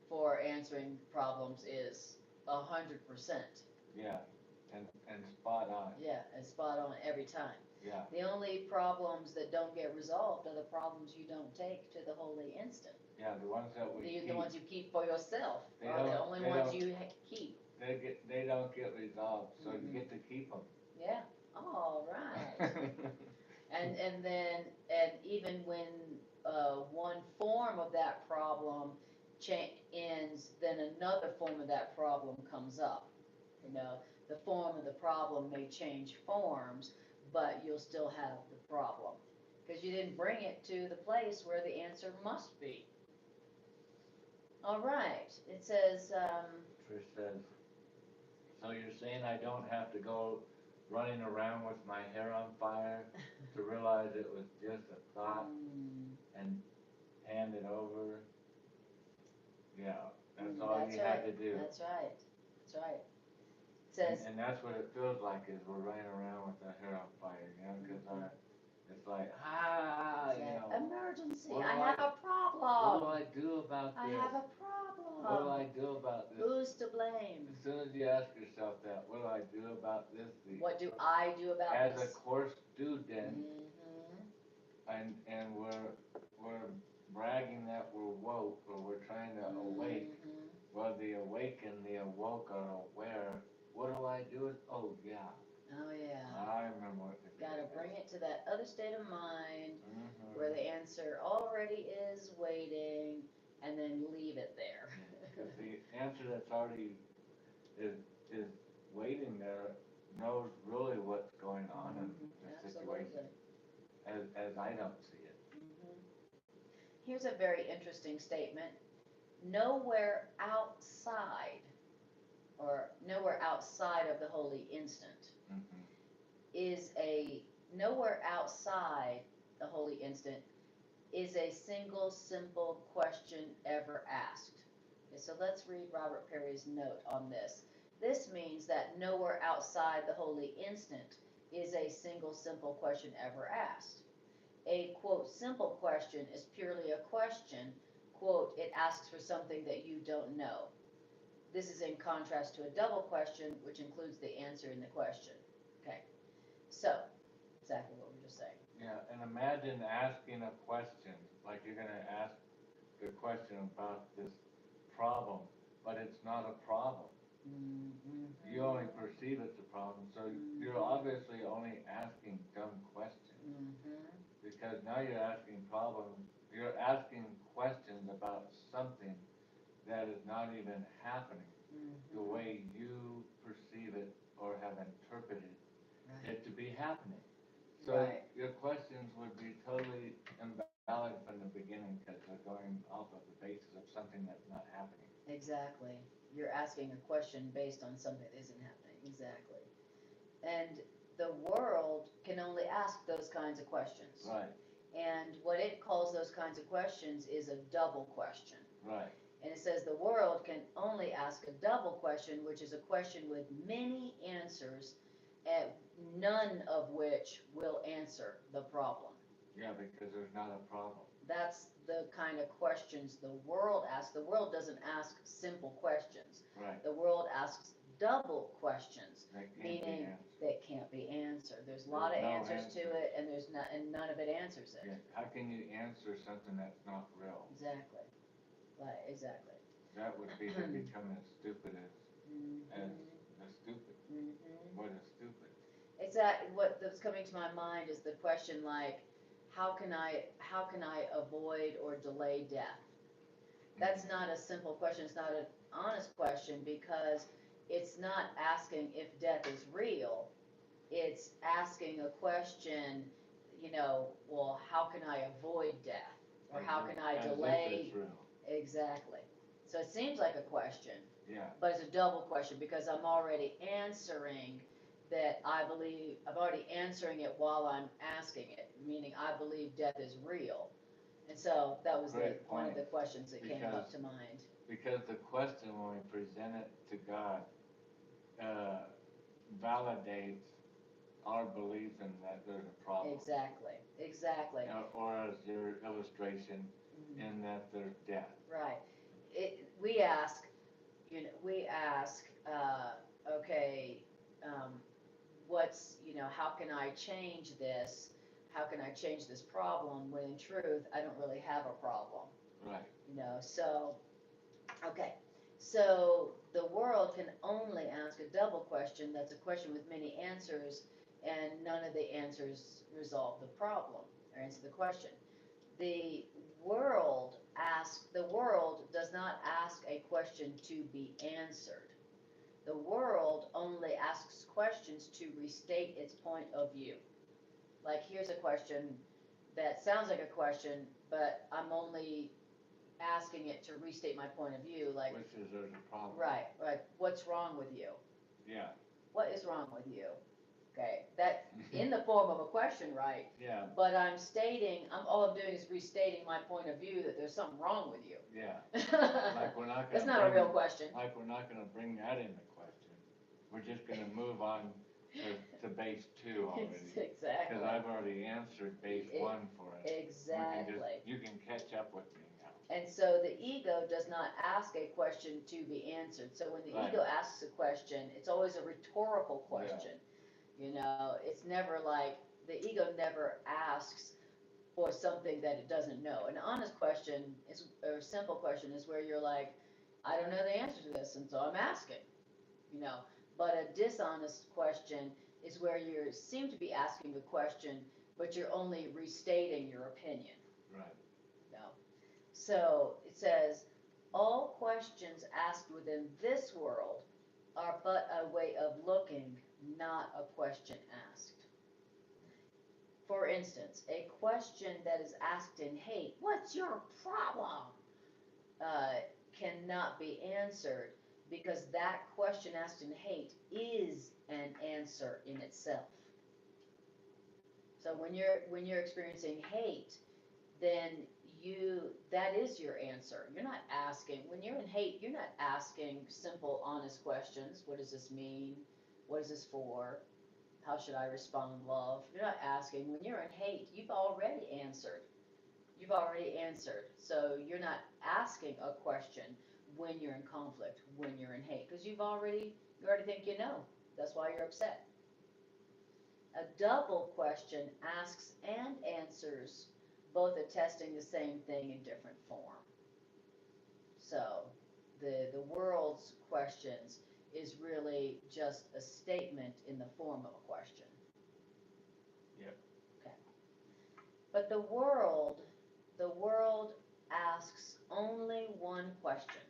for answering problems is 100%. Yeah, and spot on. Yeah, and spot on every time. Yeah. The only problems that don't get resolved are the problems you don't take to the holy instant. Yeah, the ones that we keep. The ones you keep for yourself They are the don't- only they ones don't- you keep. They don't get resolved, so you get to keep them. Yeah. All right. And even when one form of that problem ends, then another form of that problem comes up. You know, the form of the problem may change forms, but you'll still have the problem because you didn't bring it to the place where the answer must be. All right. It says. Trish says, so you're saying I don't have to go running around with my hair on fire to realize it was just a thought and hand it over? Yeah, that's all you had to do. That's right. That's right. It says, and that's what it feels like, is we're running around with our hair on fire, you know, because it's like, you know. Emergency, what do I have a problem. What do I do about this? I have a problem. What do I do about this? Who's to blame? As soon as you ask yourself that, what do I do about this? What do I do about As this? a course student, and we're bragging that we're woke or we're trying to awake. Well, the awake and the awoke are aware. What do I do? Oh yeah. Oh yeah. I remember what the Gotta bring it to that other state of mind where the answer already is waiting, and then leave it there. Because the answer that's already is waiting there knows really what's going on in the situation, as I don't see it. Here's a very interesting statement. Nowhere outside, or nowhere outside of the holy instant, nowhere outside the holy instant is a single simple question ever asked. Okay, so let's read Robert Perry's note on this. This means that nowhere outside the holy instant is a single simple question ever asked. A, quote, simple question is purely a question, quote, it asks for something that you don't know. This is in contrast to a double question, which includes the answer in the question. Okay, so, exactly what we're just saying. Yeah, and imagine asking a question, like you're gonna ask the question about this problem, but it's not a problem. You only perceive it's a problem, so you're obviously only asking dumb questions. Because now you're asking questions about something that is not even happening the way you perceive it or have interpreted it to be happening. So your questions would be totally invalid from the beginning because they're going off of the basis of something that's not happening. Exactly. You're asking a question based on something that isn't happening. Exactly. And the world can only ask those kinds of questions. Right. And what it calls those kinds of questions is a double question. Right. And it says the world can only ask a double question, which is a question with many answers, and none of which will answer the problem. Yeah, because there's not a problem. That's the kind of questions the world asks. The world doesn't ask simple questions. Right. The world asks double questions, meaning that can't be answered. There's a lot of answers to it, and none of it answers it. Yeah. How can you answer something that's not real? Exactly. Right. Exactly. That would be to become as stupid as the stupid. What is stupid? Exactly. What's coming to my mind is the question like, how can I avoid or delay death? That's not a simple question. It's not an honest question because it's not asking if death is real. It's asking a question, well, how can I avoid death? Or how can I delay? Exactly. So it seems like a question. Yeah. But it's a double question because I'm already answering that I'm already answering it while I'm asking it, meaning I believe death is real. And so that was one of the questions that came up to mind. Because the question, when we present it to God, validates our belief in that there's a problem. Exactly. Or as your illustration, in that there's death. Right. We ask, okay, how can I change this? How can I change this problem? When in truth, I don't really have a problem. Right. So, okay. So the world can only ask a double question. That's a question with many answers, and none of the answers resolve the problem or answer the question. The world does not ask a question to be answered. The world only asks questions to restate its point of view. Like, here's a question that sounds like a question, but I'm only asking it to restate my point of view. Like, which is there's a problem. Right. What's wrong with you? Yeah. What is wrong with you? Okay, that in the form of a question, right? Yeah. But all I'm doing is restating my point of view that there's something wrong with you. Yeah. Like we're not gonna. That's not a real question. Like we're not going to bring that into question. We're just going to move on to base 2 already. Exactly. Because I've already answered base 1 for it. Exactly. You can catch up with me now. And so the ego does not ask a question to be answered. So when the ego asks a question, it's always a rhetorical question. Yeah. It's never like, the ego never asks for something that it doesn't know. An honest question is, or a simple question is where you're like, I don't know the answer to this, and so I'm asking, you know. But a dishonest question is where you seem to be asking a question, but you're only restating your opinion. Right. You know? So it says, all questions asked within this world are but a way of looking, not a question asked. For instance, a question that is asked in hate, what's your problem? Cannot be answered because that question asked in hate is an answer in itself. So when you're experiencing hate, then that is your answer. You're not asking, when you're in hate, you're not asking simple, honest questions. What does this mean? What is this for? How should I respond in love? You're not asking. When you're in hate, you've already answered. You've already answered. So you're not asking a question when you're in conflict, when you're in hate, because you already think you know. That's why you're upset. A double question asks and answers, both attesting the same thing in different form. So the world's questions is really just a statement in the form of a question. Yep. Okay. But the world asks only one question,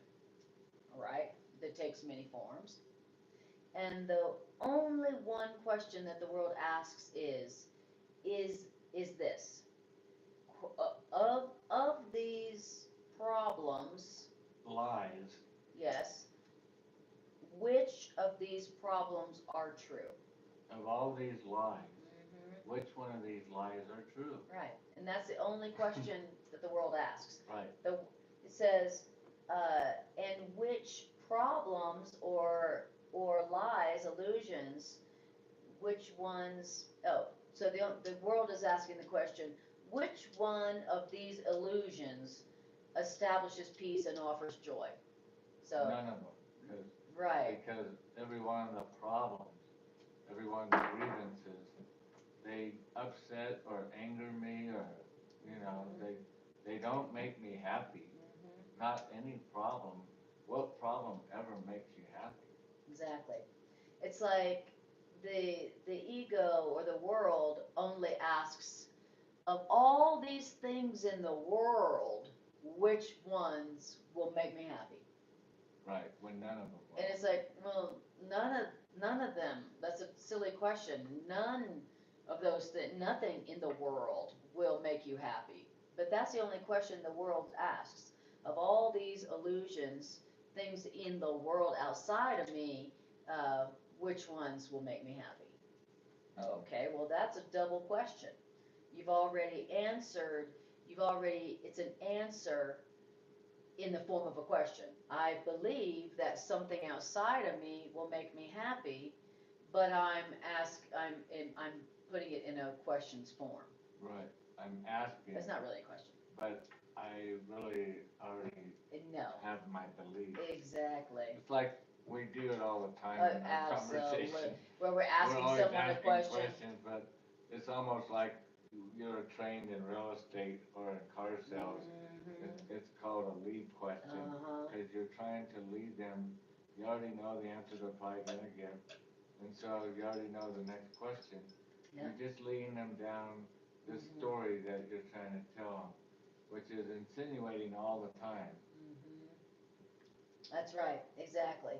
all right, that takes many forms. And the only one question that the world asks is this. Of these problems, Lies. yes, which of these problems are true? Of all these lies, Mm-hmm. which one of these lies are true? Right, and that's the only question that the world asks. Right. It says, and which problems or lies, illusions, which ones? Oh, so the world is asking the question: which one of these illusions establishes peace and offers joy? So None of them. right. Because every one of the problems, every one of the grievances, they upset or anger me, or, you know, they don't make me happy. Mm-hmm. Not any problem. What problem ever makes you happy? Exactly. It's like the ego or the world only asks, of all these things in the world, which ones will make me happy? Right, when none of them will. And it's like, well, none of them. That's a silly question. None of those things, nothing in the world will make you happy. But that's the only question the world asks. Of all these illusions, things in the world outside of me, which ones will make me happy? Okay, well, that's a double question. You've already answered, it's an answer in the form of a question. I believe that something outside of me will make me happy, but I'm putting it in a question's form. Right, I'm asking. It's not really a question. But I really already have my belief. Exactly. It's like we do it all the time in our conversation. Where we're asking someone a question. Questions, but it's almost like you're trained in real estate or in car sales. Mm-hmm. It's called a lead question, because you're trying to lead them. You already know the answer they're probably going to give, and so you already know the next question. Yeah. You're just leading them down the story that you're trying to tell them, which is insinuating all the time. Mm-hmm. That's right, exactly.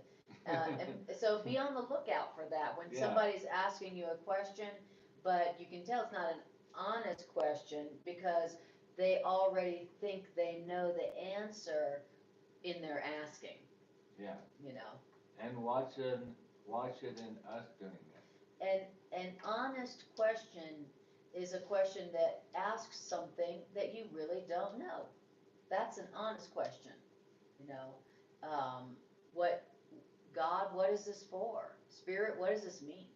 And so be on the lookout for that when somebody's asking you a question, but you can tell it's not an honest question because they already think they know the answer in their asking. Yeah. You know. And watch it in us doing it. And an honest question is a question that asks something that you really don't know. That's an honest question. You know, what is this for? Spirit, what does this mean?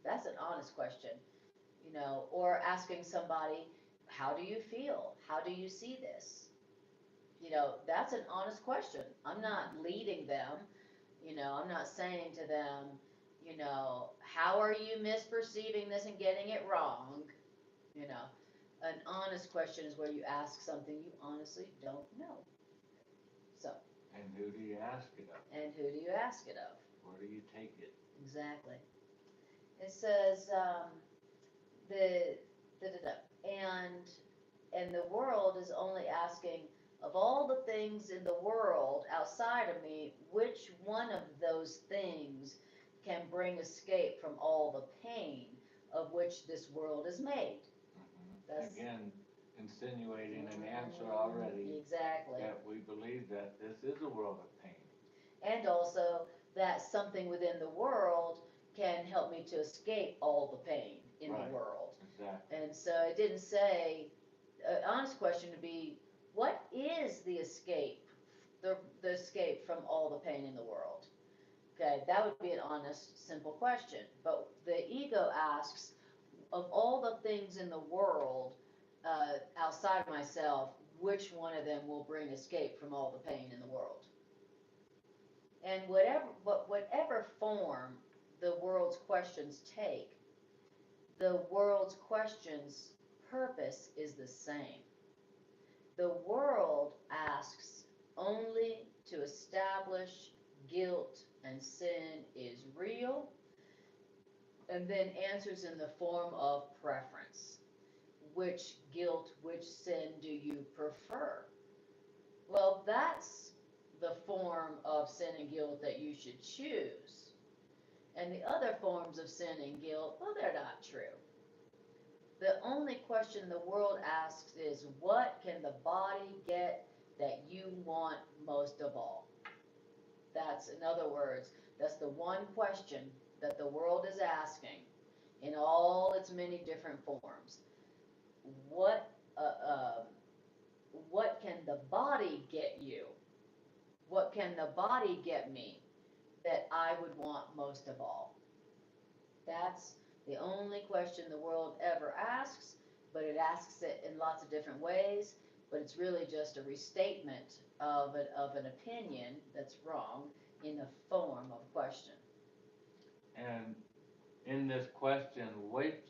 That's an honest question. You know, or asking somebody, how do you feel? How do you see this? You know, that's an honest question. I'm not leading them. You know, I'm not saying to them, you know, how are you misperceiving this and getting it wrong? You know, an honest question is where you ask something you honestly don't know. So. And who do you ask it of? And who do you ask it of? Where do you take it? Exactly. It says, and the world is only asking, of all the things in the world outside of me, which one of those things can bring escape from all the pain of which this world is made? Mm-hmm. Again, insinuating an answer already. Exactly. That we believe that this is a world of pain. And also that something within the world can help me to escape all the pain in Right. the world. Exactly. And so it didn't say, an honest question would be, what is the escape, the escape from all the pain in the world? Okay, that would be an honest, simple question. But the ego asks, of all the things in the world outside of myself, which one of them will bring escape from all the pain in the world? And whatever form the world's questions take, the world's questions' purpose is the same. The world asks only to establish guilt and sin is real, and then answers in the form of preference. Which guilt, which sin do you prefer? Well, that's the form of sin and guilt that you should choose. And the other forms of sin and guilt, well, they're not true. The only question the world asks is, what can the body get that you want most of all? That's, in other words, that's the one question that the world is asking in all its many different forms. What can the body get you? What can the body get me that I would want most of all? That's the only question the world ever asks, but it asks it in lots of different ways, but it's really just a restatement of an opinion that's wrong in the form of a question. And in this question, which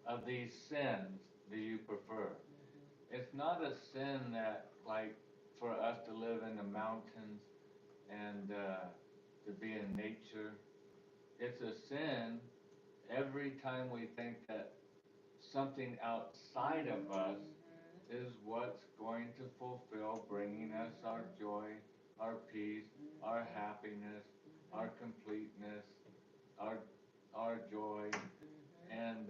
of these sins do you prefer? Mm-hmm. It's not a sin that, like, for us to live in the mountains and to be in nature. It's a sin every time we think that something outside of us is what's going to fulfill, bringing us our joy, our peace, our happiness, our completeness, our joy, and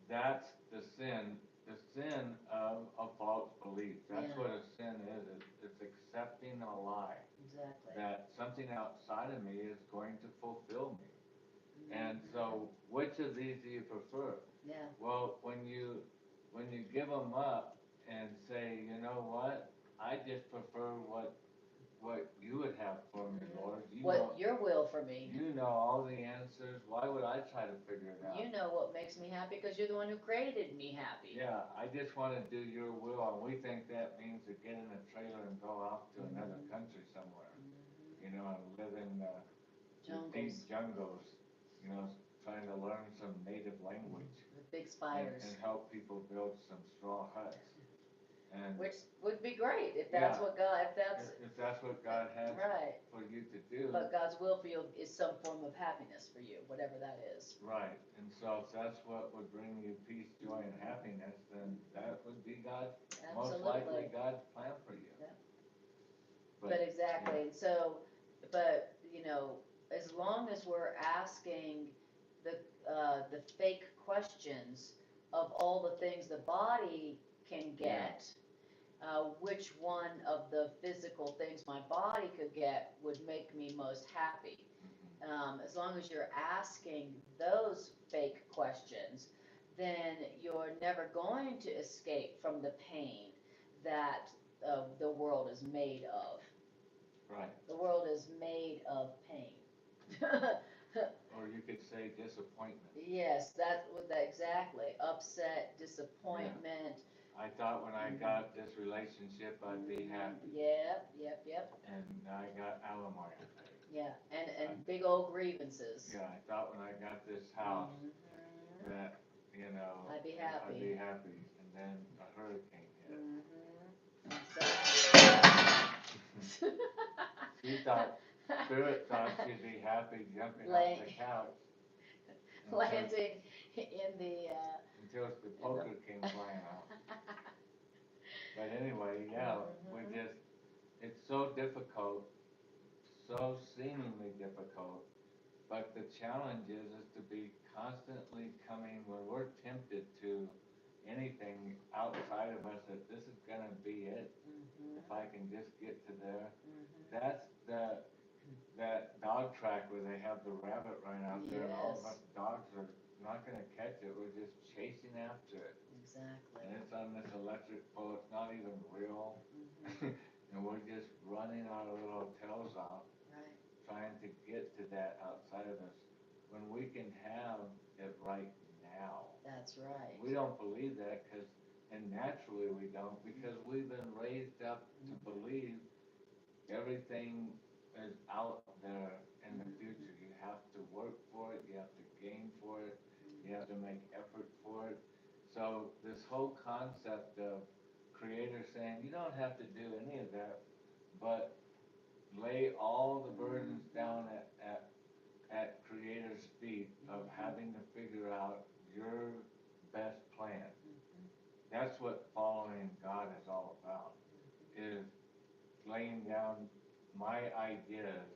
that's the sin of a false belief. That's what a sin is. It's accepting a lie. Exactly. That something outside of me is going to fulfill me. And so, which of these do you prefer? Yeah. Well, when you give them up and say, you know what, I just prefer what you would have for me, Lord. Your will for me. You know all the answers. Why would I try to figure it out? You know what makes me happy because you're the one who created me happy. Yeah, I just want to do your will, and we think that means to get in a trailer and go off to another country somewhere, you know, and live in the deep jungles, you know, trying to learn some native language. With big spiders. And help people build some straw huts. And which would be great if that's what God, if that's what God has right. for you to do. But God's will for you is some form of happiness for you, whatever that is. Right. And so if that's what would bring you peace, joy, and happiness, then that would be God's, most likely God's plan for you. Yeah. But exactly. Yeah. So, but you know, as long as we're asking the fake questions of all the things the body can get, which one of the physical things my body could get would make me most happy. As long as you're asking those fake questions, then you're never going to escape from the pain that the world is made of. Right. The world is made of pain. Or you could say disappointment. Yes, that's what that exactly. Upset, disappointment. Yeah. I thought when I got this relationship I'd be happy. Yep. And I got alimony to pay. Yeah, and big old grievances. Yeah, I thought when I got this house that, you know, I'd be happy. And and then a hurricane hit. Exactly. Spirit thought she'd be happy jumping off the couch. Landing in the, until the poker came flying out. But anyway, yeah, we just, it's so difficult, so seemingly difficult, but the challenge is to be constantly coming, when we're tempted to anything outside of us, that this is gonna be it, if I can just get to there. That's that dog track where they have the rabbit running out there, and all of us dogs are not gonna catch it, we're just chasing after it. Exactly. And it's on this electric pole, it's not even real, and we're just running our little tails off, trying to get to that outside of us, when we can have it right now. That's right. We don't believe that, and naturally we don't, because we've been raised up to believe everything is out there in the future. You have to work for it, you have to gain for it, you have to make effort for it. So this whole concept of Creator saying, you don't have to do any of that, but lay all the burdens down at Creator's feet of having to figure out your best plan. That's what following God is all about, is laying down my ideas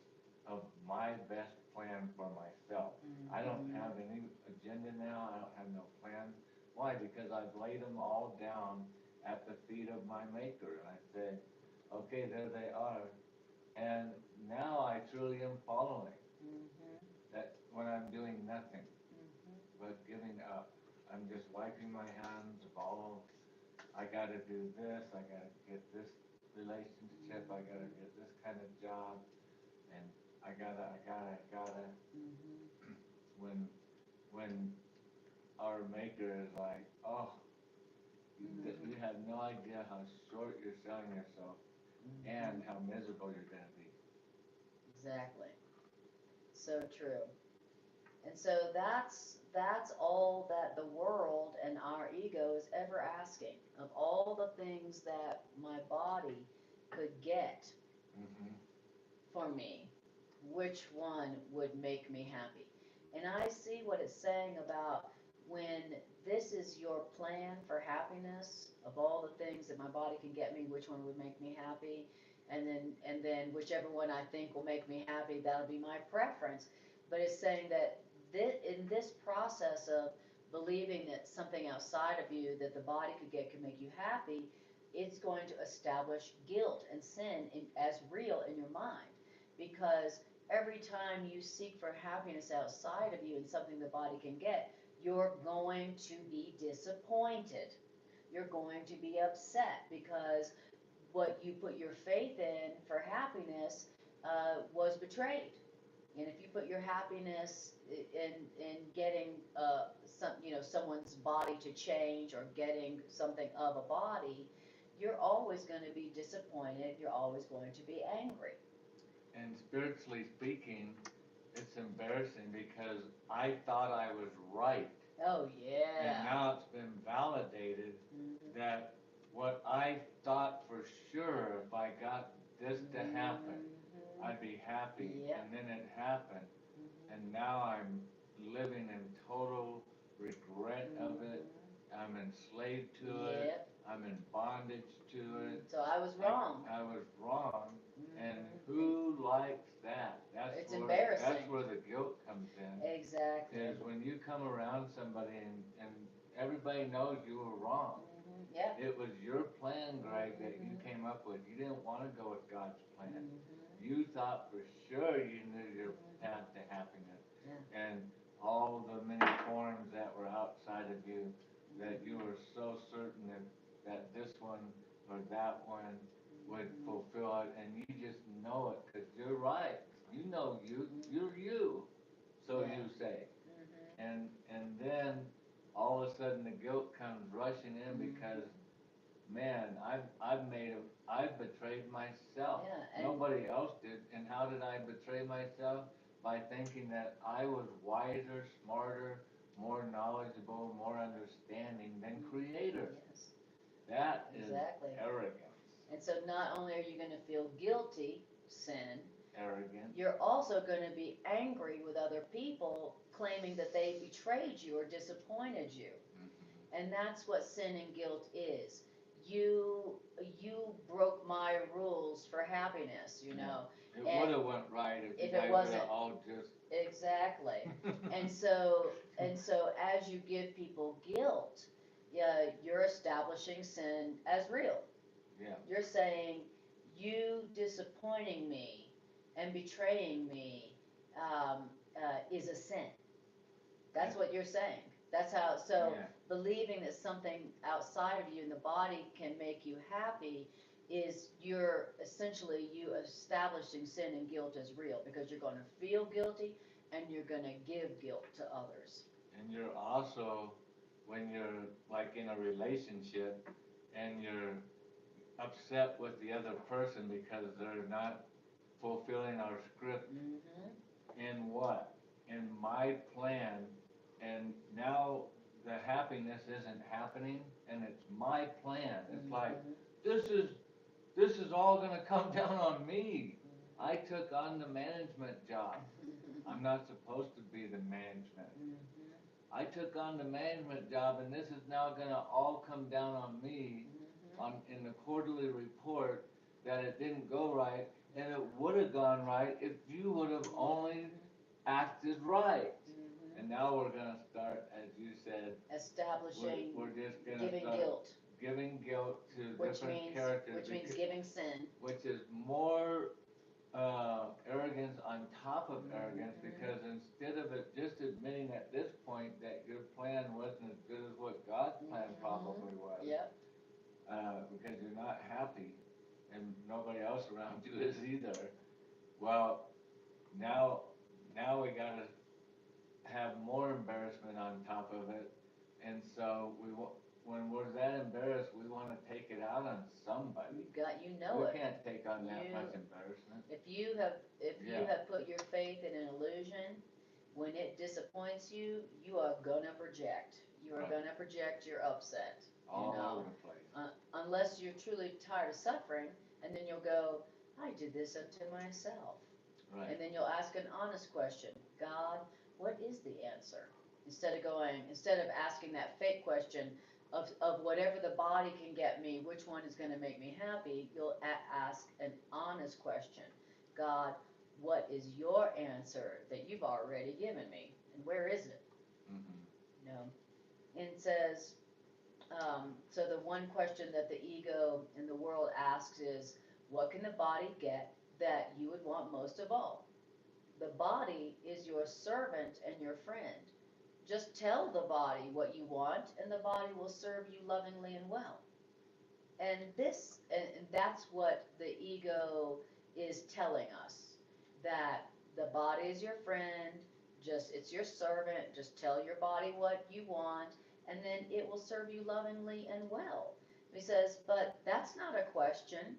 of my best plan for myself. I don't have any agenda now, I don't have no plan. Why? Because I've laid them all down at the feet of my Maker. And I say, okay, there they are. And now I truly am following. That when I'm doing nothing but giving up. I'm just wiping my hands of all, I gotta do this, I gotta get this relationship, I gotta get this kind of job, and I gotta. When our Maker is like, oh, you have no idea how short you're selling yourself and how miserable you're gonna be. Exactly. So true. And so that's all that the world and our ego is ever asking. Of all the things that my body could get for me, which one would make me happy? And I see what it's saying about when this is your plan for happiness, of all the things that my body can get me, which one would make me happy? And then whichever one I think will make me happy, that'll be my preference. But it's saying that in this process of believing that something outside of you that the body could get could make you happy, it's going to establish guilt and sin as real in your mind. Because every time you seek for happiness outside of you and something the body can get, you're going to be disappointed. You're going to be upset because what you put your faith in for happiness was betrayed. And if you put your happiness in getting someone's body to change or getting something of a body, you're always going to be disappointed. You're always going to be angry. And spiritually speaking, it's embarrassing because I thought I was right. Oh, yeah. And now it's been validated that what I thought for sure, if I got this to happen, I'd be happy. And then it happened. And now I'm living in total regret of it. I'm enslaved to it. I'm in bondage to it. So I was wrong. I was wrong. And who likes that? It's embarrassing. That's where the guilt comes in. Exactly. Is when you come around somebody and everybody knows you were wrong. It was your plan, Greg, that you came up with. You didn't want to go with God's plan. You thought for sure you knew your path to happiness. And all the many forms that were outside of you, that you were so certain that this one or that one would fulfill it, and you just know it because you're right. You know you're you, so you say. And then all of a sudden the guilt comes rushing in because, man, I've betrayed myself. Nobody else did. And how did I betray myself? By thinking that I was wiser, smarter, more knowledgeable, more understanding than Creator. Yes, That is exactly. arrogance. And so not only are you going to feel guilty, sin, Arrogant. you're also going to be angry with other people claiming that they betrayed you or disappointed you. And that's what sin and guilt is. You broke my rules for happiness, you know. It And would have went right if if you it guys would wasn't- have all just. Exactly. And so as you give people guilt, yeah, you're establishing sin as real. Yeah. You're saying you disappointing me and betraying me is a sin. That's what you're saying. That's how. So Yeah. believing that something outside of you in the body can make you happy is you're essentially you establishing sin and guilt as real, because you're going to feel guilty and you're going to give guilt to others. And you're also, when you're like in a relationship and you're upset with the other person because they're not fulfilling our script in what? In my plan, and now the happiness isn't happening, and it's my plan. It's like, this is all gonna come down on me. I took on the management job. I'm not supposed to be the management. I took on the management job, and this is now gonna all come down on me in the quarterly report that it didn't go right, and it would have gone right if you would have only acted right. And now we're gonna start, as you said, Establishing, we're just gonna giving start guilt, giving guilt to which different means characters, which means giving sin. which is more arrogance on top of arrogance, because instead of it just admitting at this point that your plan wasn't as good as what God's plan probably was, Yep. Because you're not happy and nobody else around you is either. Well, now we gotta have more embarrassment on top of it, and so when we're that embarrassed, we want to take it out on somebody. We can't take on that much embarrassment. If you have put your faith in an illusion, when it disappoints you, you are gonna project. You are gonna project your upset. All over the place. Unless you're truly tired of suffering, and then you'll go, I did this unto myself. Right. And then you'll ask an honest question, God, what is the answer? Instead of asking that fake question of whatever the body can get me, which one is going to make me happy, you'll ask an honest question. God, what is your answer that you've already given me? And where is it? You know, and it says, so the one question that the ego in the world asks is, what can the body get that you would want most of all? The body is your servant and your friend. Just tell the body what you want, and the body will serve you lovingly and well. And that's what the ego is telling us, that the body is your friend, it's your servant, just tell your body what you want, and then it will serve you lovingly and well. He says, but that's not a question,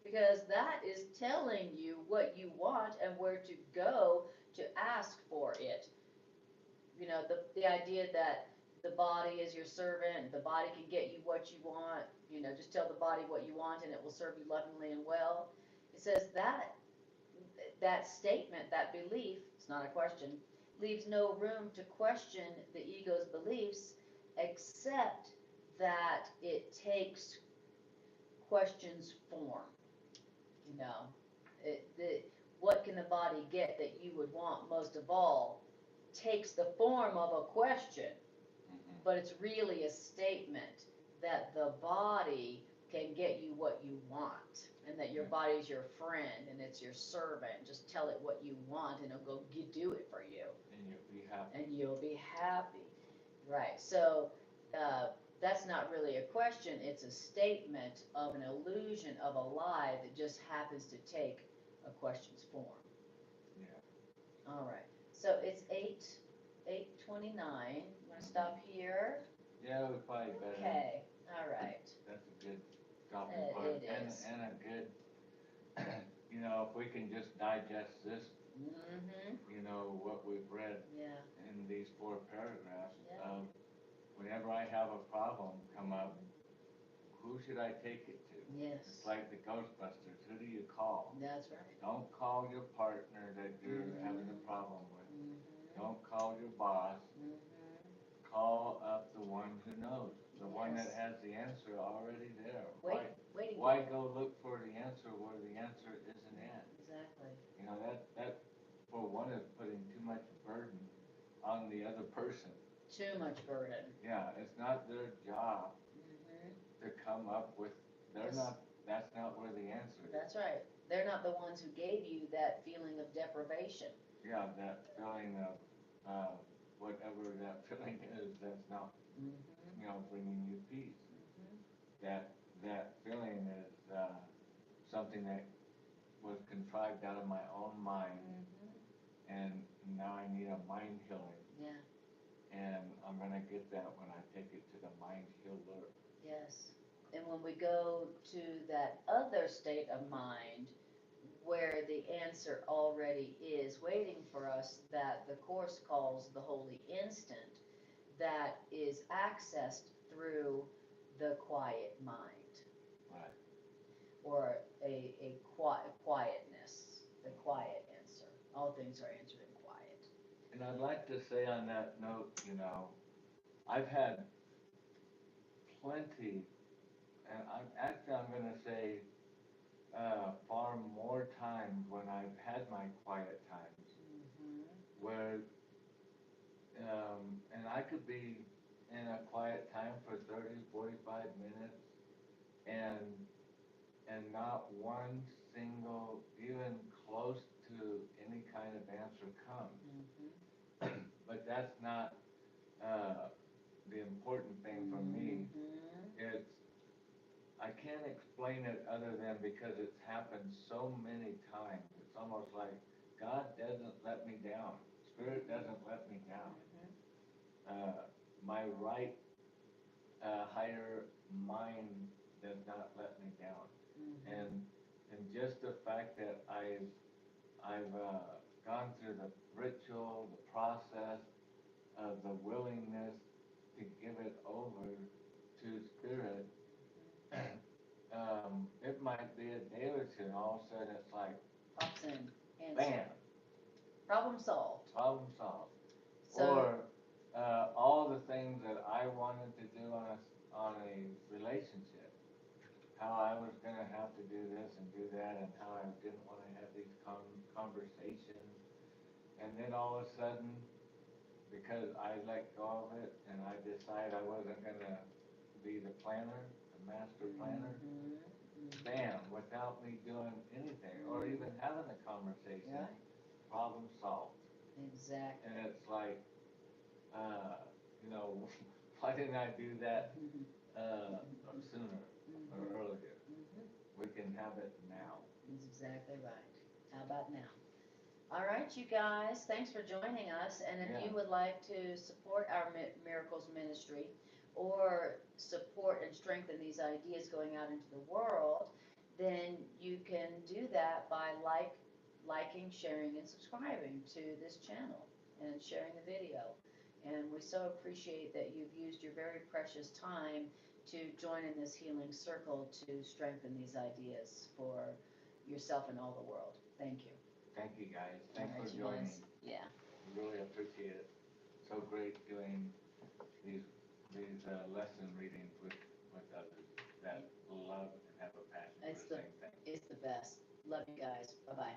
because that is telling you what you want and where to go to ask for it. You know, the idea that the body is your servant, the body can get you what you want, you know, just tell the body what you want and it will serve you lovingly and well. It says that statement, that belief, it's not a question, leaves no room to question the ego's beliefs, except that it takes questions form. You know, what can the body get that you would want most of all takes the form of a question, but it's really a statement that the body can get you what you want, and that your body is your friend and it's your servant. Just tell it what you want and it'll go do it for you. And you'll be happy. And you'll be happy. Right. So that's not really a question, it's a statement of an illusion of a lie that just happens to take a question's form. Yeah. All right. So it's 8:29. I'm gonna stop here. Yeah, we probably better. Okay. All right. That's a good stopping It point, is. and a good, you know, if we can just digest this you know, what we've read Yeah, in these 4 paragraphs Yeah. of whenever I have a problem come up, who should I take it to? yes, It's like the Ghostbusters. Who do you call? that's right. Don't call your partner that you're having a problem with. Don't call your boss. Call up the one who knows, the one that Yes. has the answer already there. Waiting. Why go look for the answer where the answer isn't at? Exactly. You know, that for one is putting too much burden on the other person. Too much burden. Yeah, it's not their job to come up with, that's not where the answer is. That's right. They're not the ones who gave you that feeling of deprivation. Yeah, that feeling of, whatever that feeling is, that's not, you know, bringing you peace. That feeling is, something that was contrived out of my own mind, and now I need a mind healing. Yeah. And I'm gonna get that when I take it to the mind healer. Yes. And when we go to that other state of mind where the answer already is waiting for us, that the Course calls the holy instant, that is accessed through the quiet mind. Right. Or a quietness, the quiet answer. All things are answered in quiet. And I'd like to say on that note, you know, I've had plenty, and I'm gonna say, far more times when I've had my quiet times, where, and I could be in a quiet time for 30, 45 minutes, and not one single, even close to any kind of answer comes. But that's not, the important thing for me. It's, I can't explain it other than because it's happened so many times. It's almost like God doesn't let me down. Spirit doesn't let me down. My right, higher mind does not let me down. And just the fact that I've gone through the ritual, the process of the willingness to give it over to Spirit, it might be a day or two, and all of a sudden it's like, Pops in. Answer. bam, Problem solved. problem solved. So, Or all the things that I wanted to do on a relationship, how I was gonna have to do this and do that, and how I didn't want to have these conversations, and then all of a sudden, because I let go of it and I decided I wasn't gonna be the planner, the master planner, bam, without me doing anything or even having a conversation, right. problem solved. Exactly. And it's like, you know, why didn't I do that sooner or earlier? We can have it now. That's exactly right. How about now? All right, you guys, thanks for joining us. And if you would like to support our Miracles Ministry or support and strengthen these ideas going out into the world, then you can do that by liking, sharing, and subscribing to this channel and sharing the video. And we so appreciate that you've used your very precious time to join in this healing circle to strengthen these ideas for yourself and all the world. Thank you. Thank you, guys. Thanks All right, for you joining. guys. Yeah. Really appreciate it. So great doing these lesson readings with others that love and have a passion for the same thing. It's the best. Love you guys. Bye-bye.